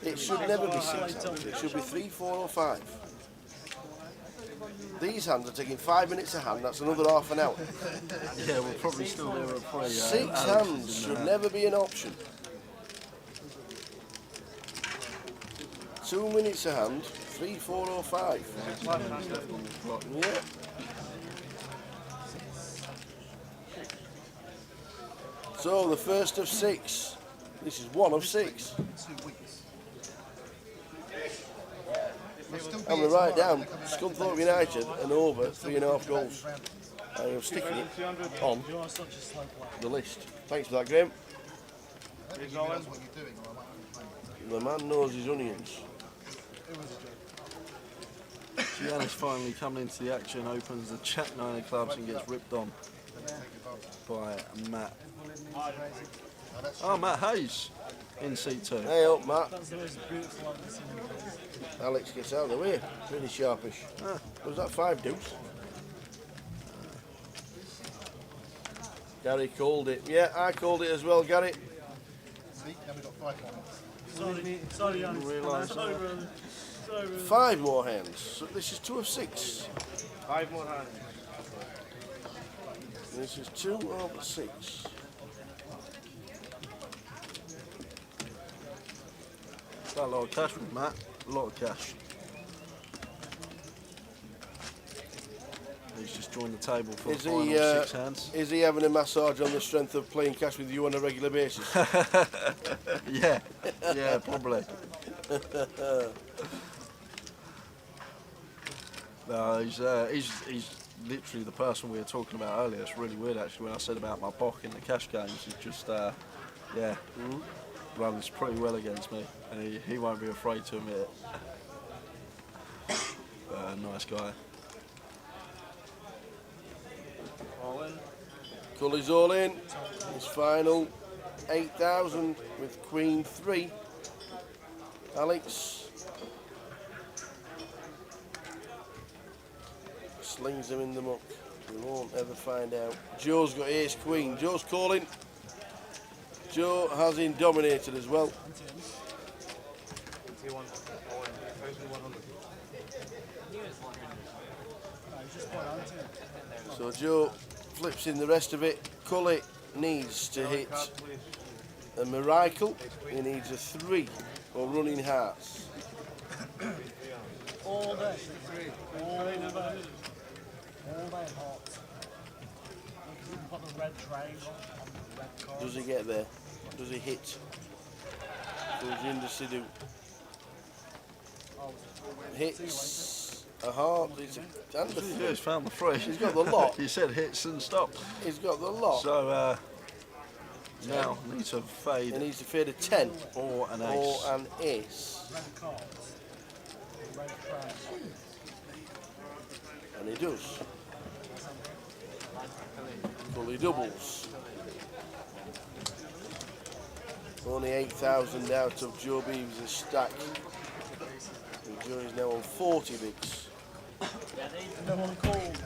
It should never be 6 hands. It should be 3, 4 or 5. These hands are taking 5 minutes a hand. That's another half an hour. Yeah, we're probably still there at 3. 6 hands should never be an option. 2 minutes a hand, 3, 4 or 5. Yeah. So the first of 6. This is 1 of 6. I'm going to write down Scunthorpe United and over 3.5 goals. I'm sticking it on the list. Thanks for that, Graham. The man knows his onions. Giannis finally coming into the action, opens the Jack 9 of clubs and gets ripped on by Matt. Oh, Matt Hayes in seat 2. Hey up, Matt. That's the most beautiful I've seen in place. Alex gets out of the way. Really sharpish. Ah. What was that, 5 deuce? Gary called it. Yeah, I called it as well, Gary. See, now we've got 5 more. Sorry, Yannis. Realise Sorry, brother. Sorry, brother. 5 more hands. So this is 2 of 6. 5 more hands. This is 2 of 6. Got a lot of cash with Matt. A lot of cash. He's just joined the table for the final 6 hands. Is he having a massage on the strength of playing cash with you on a regular basis? Yeah, yeah, probably. No, he's literally the person we were talking about earlier. It's really weird actually when I said about my Bok in the cash games. He's just, runs pretty well against me, and he won't be afraid to admit it. Nice guy. All in. Cully's all in. His final 8,000 with Queen 3. Alex. slings them in the muck. We won't ever find out. Joe's got ace queen. Joe's calling. Joe has in dominated as well. 21. Oh, 1,100. So Joe flips in the rest of it. Cully needs to hit a miracle. He needs a 3 or running hearts. All day. All day hot. You can put the red triangle on the red card. Does he get there? Does he hit? Goes into Sidhu. Hits a heart. It's a, and the Yeah, he's found the three. He's got the lot. You said hits and stop. He's got the lot. So now needs to fade. He needs to fade a 10 or an or ace. an ace. Red cards. Red triangle. And he does. Fully doubles. Only 8,000 out of Joe Beaves' stack. And Joe is now on 40 bigs. No one called.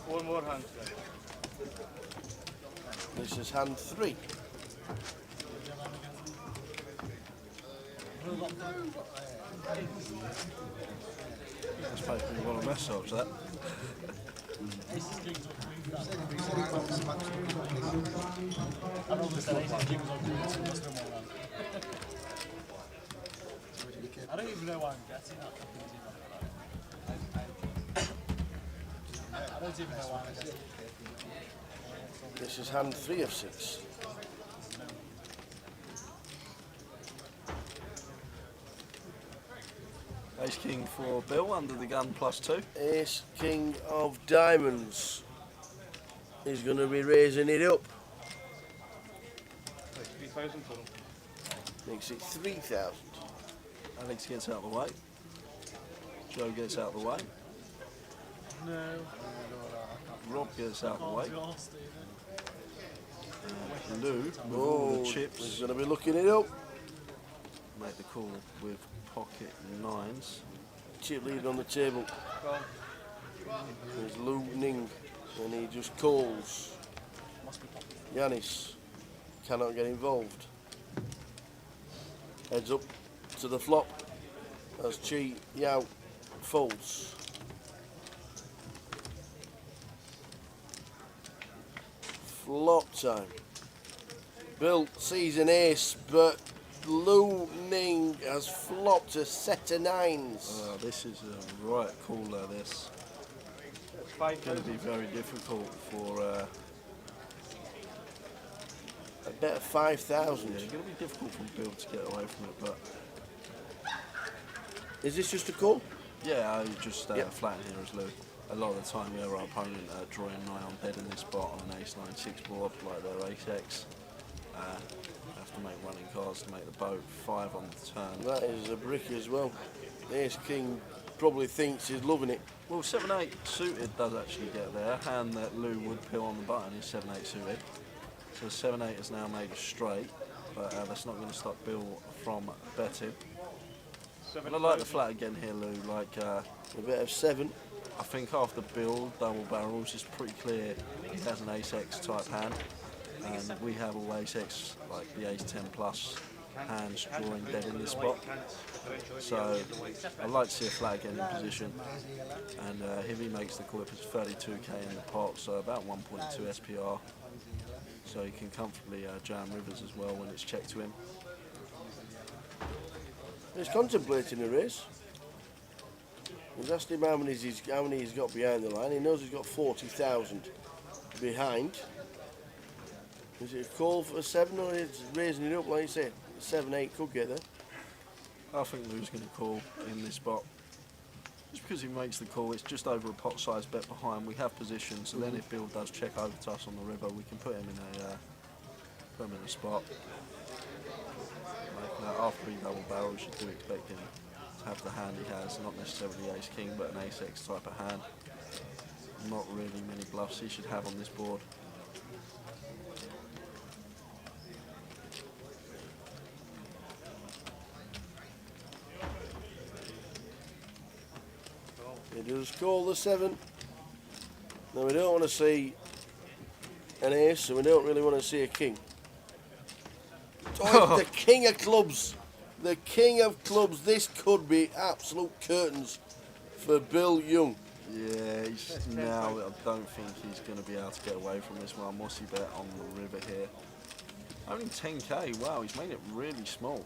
One more hand. This is hand 3. That's supposed to be one of the mess-ups, that. I don't even know why I'm getting that. I don't even know why I'm getting it. This is hand 3 of 6. Ace king for Bill under the gun +2. Ace king of diamonds is going to be raising it up. 3,000 for him. Makes it 3,000. Alex gets out of the way. Joe gets out of the way. No. Rob gets out of the way. Lou, with all Oh, the he's chips, going to be looking it up. make the call with pocket 9s. Chip lead on the table. There's Lou Ning, and he just calls. Yanis cannot get involved. Heads up to the flop as Chi Yao folds. Flop time. Bill sees an ace, but Lu Ning has flopped a set of 9s. This is a right caller, this. It's going to be very difficult for... A bet of 5,000. yeah, it's going to be difficult for Bill to get away from it, but... Is this just a call? Yeah, I just Yep. flatten here as Lou. A lot of the time, yeah, our opponent drawing 9 on dead in this spot on an ace 9-6 board, like their ace X. Have to make running cards to make the boat 5 on the turn. That is a brick as well. The ace king probably thinks he's loving it. Well, 7-8 suited does actually get there. Hand that Lou would pill on the button is 7-8 suited. So 7-8 is now made straight, but that's not going to stop Bill from betting. And I like the flat again here, Lou. Like A bet of 7. I think after Bill double barrels, it's pretty clear he has an ace X type hand, and we have all ace X, like the ace 10 plus hands drawing dead in this spot. So I'd like to see a flat again in position, and if he makes the call, it's 32k in the pot, so about 1.2 SPR. So he can comfortably jam rivers as well when it's checked to him. He's contemplating a race. He's asked him how many he's got behind the line. He knows he's got 40,000 behind. Is it a call for a 7 or is raising it up like you said? 7-8 could get there. I think Lou's going to call in this spot. Just because he makes the call, it's just over a pot size bet behind. We have position, so then if Bill does check over to us on the river, we can put him in a spot. Like that, after he double barrels, you do expect him to have the hand he has, not necessarily ace king, but an ace X type of hand. Not really many bluffs he should have on this board. He does call the 7. Now we don't want to see an ace, so we don't really want to see a king. Oh, it's the king of clubs. The king of clubs. This could be absolute curtains for Bill Young. Yeah, now I don't think he's going to be able to get away from this one. What's he bet on the river here? Only 10k. Wow, he's made it really small.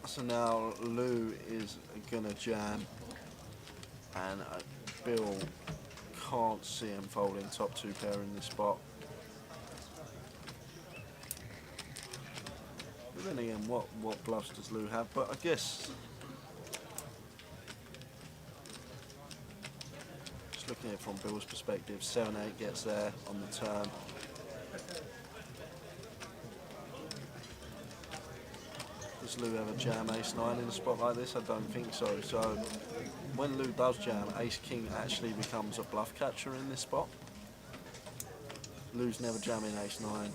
So now Lou is going to jam, and Bill can't see him folding top 2 pair in this spot. But then again, what bluffs does Lou have? But I guess, just looking at it from Bill's perspective, 7-8 gets there on the turn. Does Lou ever jam ace-9 in a spot like this? I don't think so. So when Lou does jam, ace-king actually becomes a bluff catcher in this spot. Lou's never jamming ace-9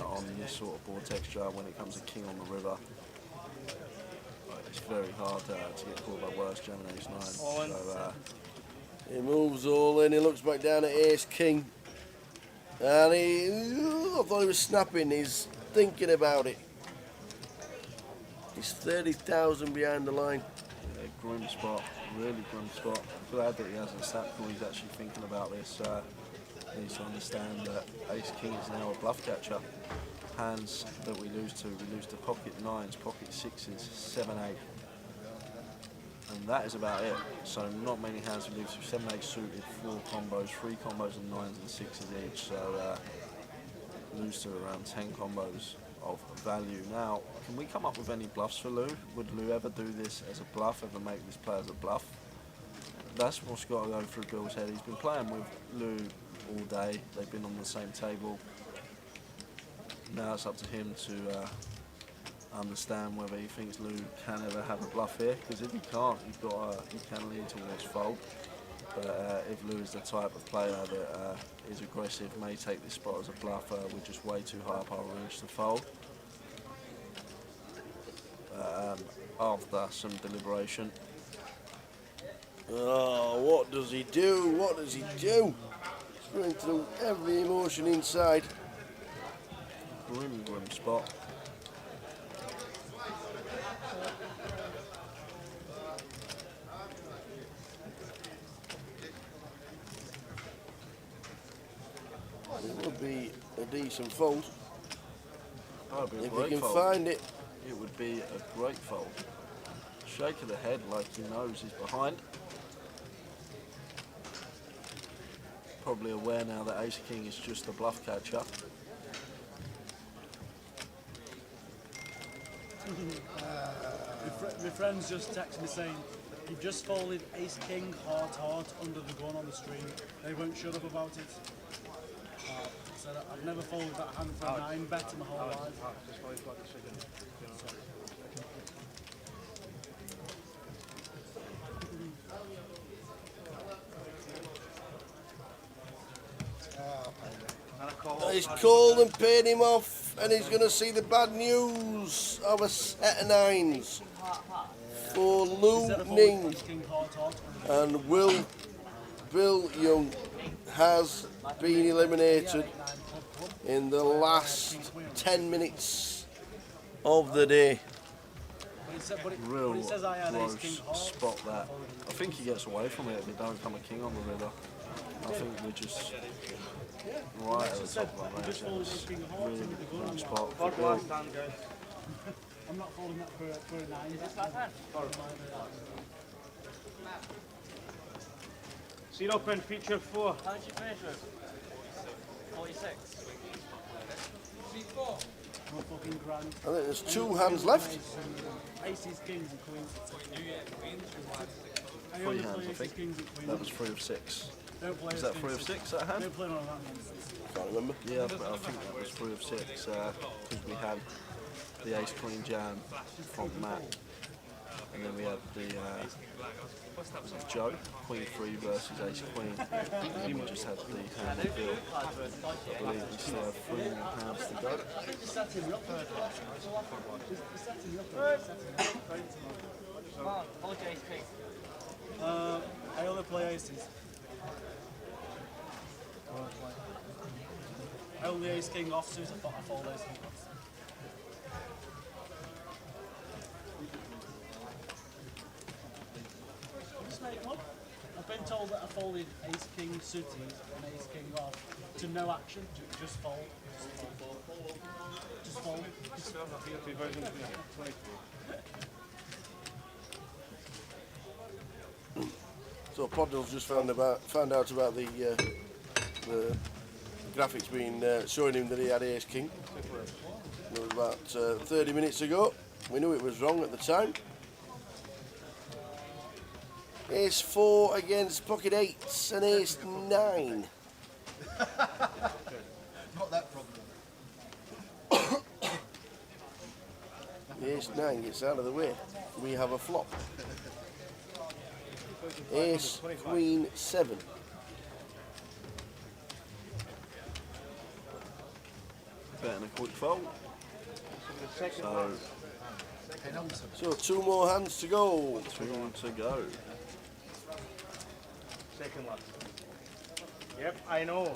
on this sort of board texture when it comes to king on the river. It's very hard to get caught by worse jamming ace-9. So, he moves all in, he looks back down at ace-king. And I thought he was snapping, he's thinking about it. He's 30,000 behind the line. yeah, grim spot, really grim spot. I'm glad that he hasn't snapped before he's actually thinking about this. He needs to understand that ace-king is now a bluff catcher. Hands that we lose to pocket 9s, pocket 6s, 7-8. And that is about it. So not many hands we lose to. 7-8 suited, 4 combos, 3 combos of 9s and 6s each. So lose to around 10 combos of value. Now, can we come up with any bluffs for Lou? Would Lou ever do this as a bluff, ever make this play as a bluff? That's what's got to go through Bill's head. He's been playing with Lou all day. They've been on the same table. Now it's up to him to understand whether he thinks Lou can ever have a bluff here. Because if he can't, he can lean towards fold. But if Lou is the type of player that is aggressive, may take this spot as a bluff, we're just way too high up our range to fold. After some deliberation. Oh, what does he do? What does he do? He's going through every emotion inside. Grim spot. It would be a decent fold That would be a if great he can fold. find it. It would be a great fold. Shake of the head like he knows he's behind. Probably aware now that ace-king is just a bluff catcher. My friends just texted me saying, you've just folded ace-king hard under the gun on the stream. They won't shut up about it. Said, I've never folded that hand for a 9 bet in my whole life. He's called and paid him off, and he's going to see the bad news of a set of 9s for Lou Ning. And Bill Young has been eliminated in the last 10 minutes of the day. Real close spot that. I think he gets away from it if he don't come a king on the river. I think we're just right at the top of our range. It's really good spot for Bill. I'm not folding that for a 9. Seat open, feature 4. How did you finish with? 46. No fucking grand. I think there's 2 hands left. Aces, kings and queens. 3 hands, I think. That was 3 of 6. Is that 3 of 6 that hand? Don't play none of that nonsense. Can't remember. Yeah, but I think that was 3 of 6 because we had the ace-queen jam from Matt, and then we had the was it Joe, queen 3 versus ace-queen, and then we just had the hand of Bill. I believe we still have 3 more hands to go. Come on, hold your ace king. the ace king offsuit, I fold ace king offsuit. Just make one. I've been told that I folded ace king suited and ace king off to no action. Just fold. Just fold. Just fold. 2023. So Podnell's just found out about the graphics being showing him that he had ace king. It was about 30 minutes ago. We knew it was wrong at the time. Ace 4 against pocket 8s and ace 9. Not that problem. The ace 9 gets out of the way. We have a flop. Ace, queen, 7. Betting a quick fold. So 2 more hands to go. 2 to go. Second last. Yep, I know.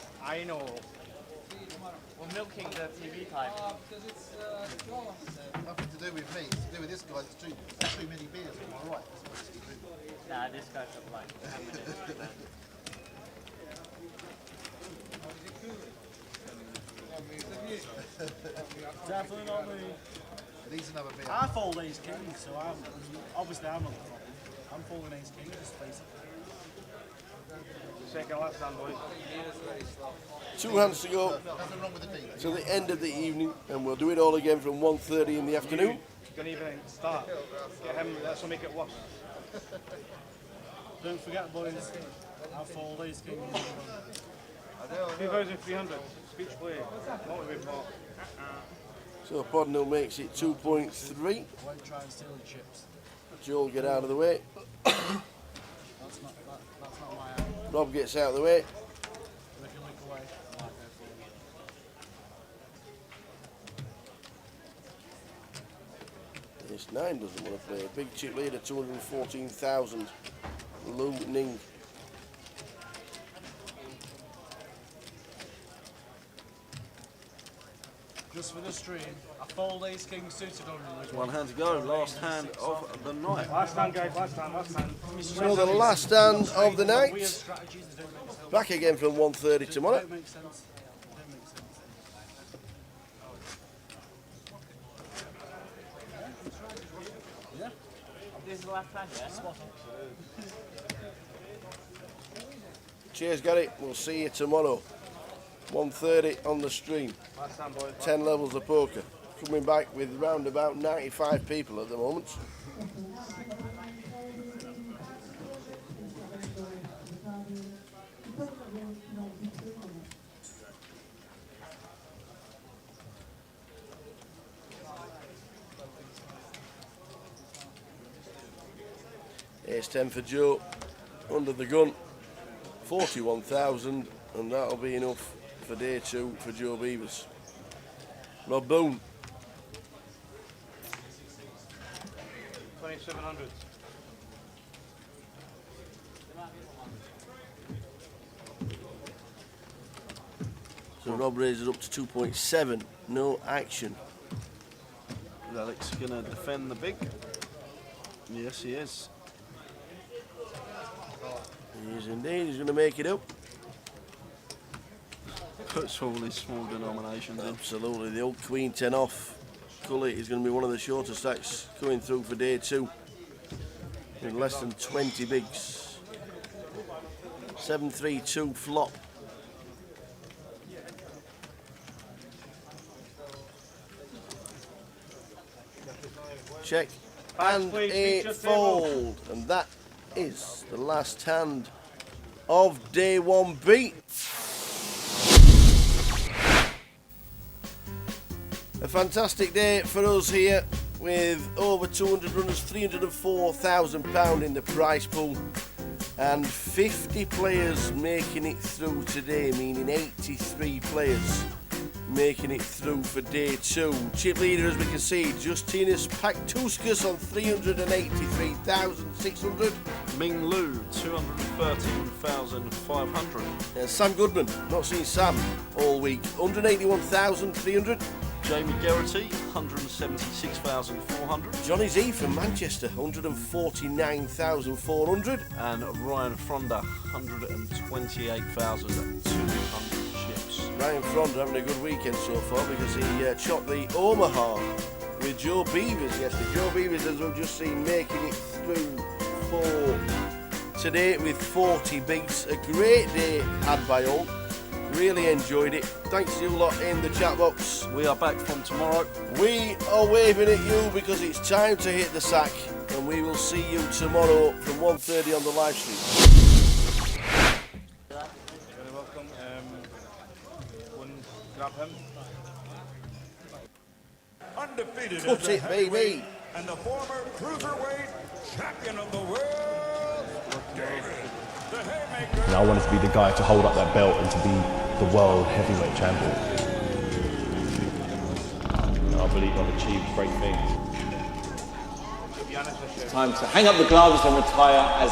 We're milking the TV time. Nothing to do with me. It's to do with this guy. It's too many beers. All right. Nah, this guy's a blind. 10 minutes. Man. Definitely not me. These another beer. I fold ace king, so I'm obviously I'm not the problem. I'm folding ace king, just face it. Second last hand, boys. 2 hands to go Nothing wrong with the deal. till the end of the evening, and we'll do it all again from 1:30 in the afternoon. Don't even start. Get him, that's what make it worse. Don't forget, boys, I fold ace king. 2,300. Speech play. Not to be bought. So Podnell makes it 2.3. Won't try and steal the chips. Joel get out of the way. That's not my hand. Rob gets out of the way. We can look away. Right, go Ace 9 doesn't want to play. A big chip lead at 214,000. Luton. Just for the stream, I fold ace king suited on you. 1 hand to go. Last hand of the night. Last hand, guys. Last hand. So the last hand of the Weird night. strategies that don't make sense. Back again from 1:30 tomorrow. Don't make sense. Don't make sense. Yeah. This is the last time, yeah? Spot on. Cheers, Gary. We'll see you tomorrow. 1:30 on the stream. Last hand, boys. 10 levels of poker. Coming back with round about 95 people at the moment. Ace 10 for Joe. Under the gun. 41,000, and that'll be enough for day 2 for Joe Beavers. Rob Boone. 2,700. So Rob raises up to 2.7. No action. Is Alex going to defend the big? Yes, he is. He is indeed. He's going to make it up. Puts all his small denominations in. Absolutely. The old Queen 10 off. Cully is going to be one of the shorter stacks coming through for day 2. With less than 20 bigs. 7-3-2 flop. Check. And please, a feature fold. And that is the last hand of day 1B. A fantastic day for us here with over 200 runners, £304,000 in the prize pool and 50 players making it through today, meaning 83 players making it through for day 2. Chip leader, as we can see, Justinas Paktuskas on 383,600. Ming Lu, 213,500. Sam Goodman, not seen Sam all week, 181,300. Jamie Geraghty, 176,400. Johnny Z from Manchester, 149,400. And Ryan Fronda, 128,200 chips. Ryan Fronda having a good weekend so far because he chopped the Omaha with Joe Beavers yesterday. Joe Beavers, as we've just seen, making it through for today with 40 beats. A great day had by all. Really enjoyed it. Thanks to you lot in the chat box. We are back from tomorrow. We are waving at you because it's time to hit the sack, and we will see you tomorrow from 1:30 on the live stream. Very welcome. One, grab him. Undefeated Cut as a it, baby. heavyweight and the former cruiserweight champion of the world, David the Haymaker. And I wanted to be the guy to hold up that belt and to be the world heavyweight champion. And I believe I've achieved great things. Time to hang up the gloves and retire as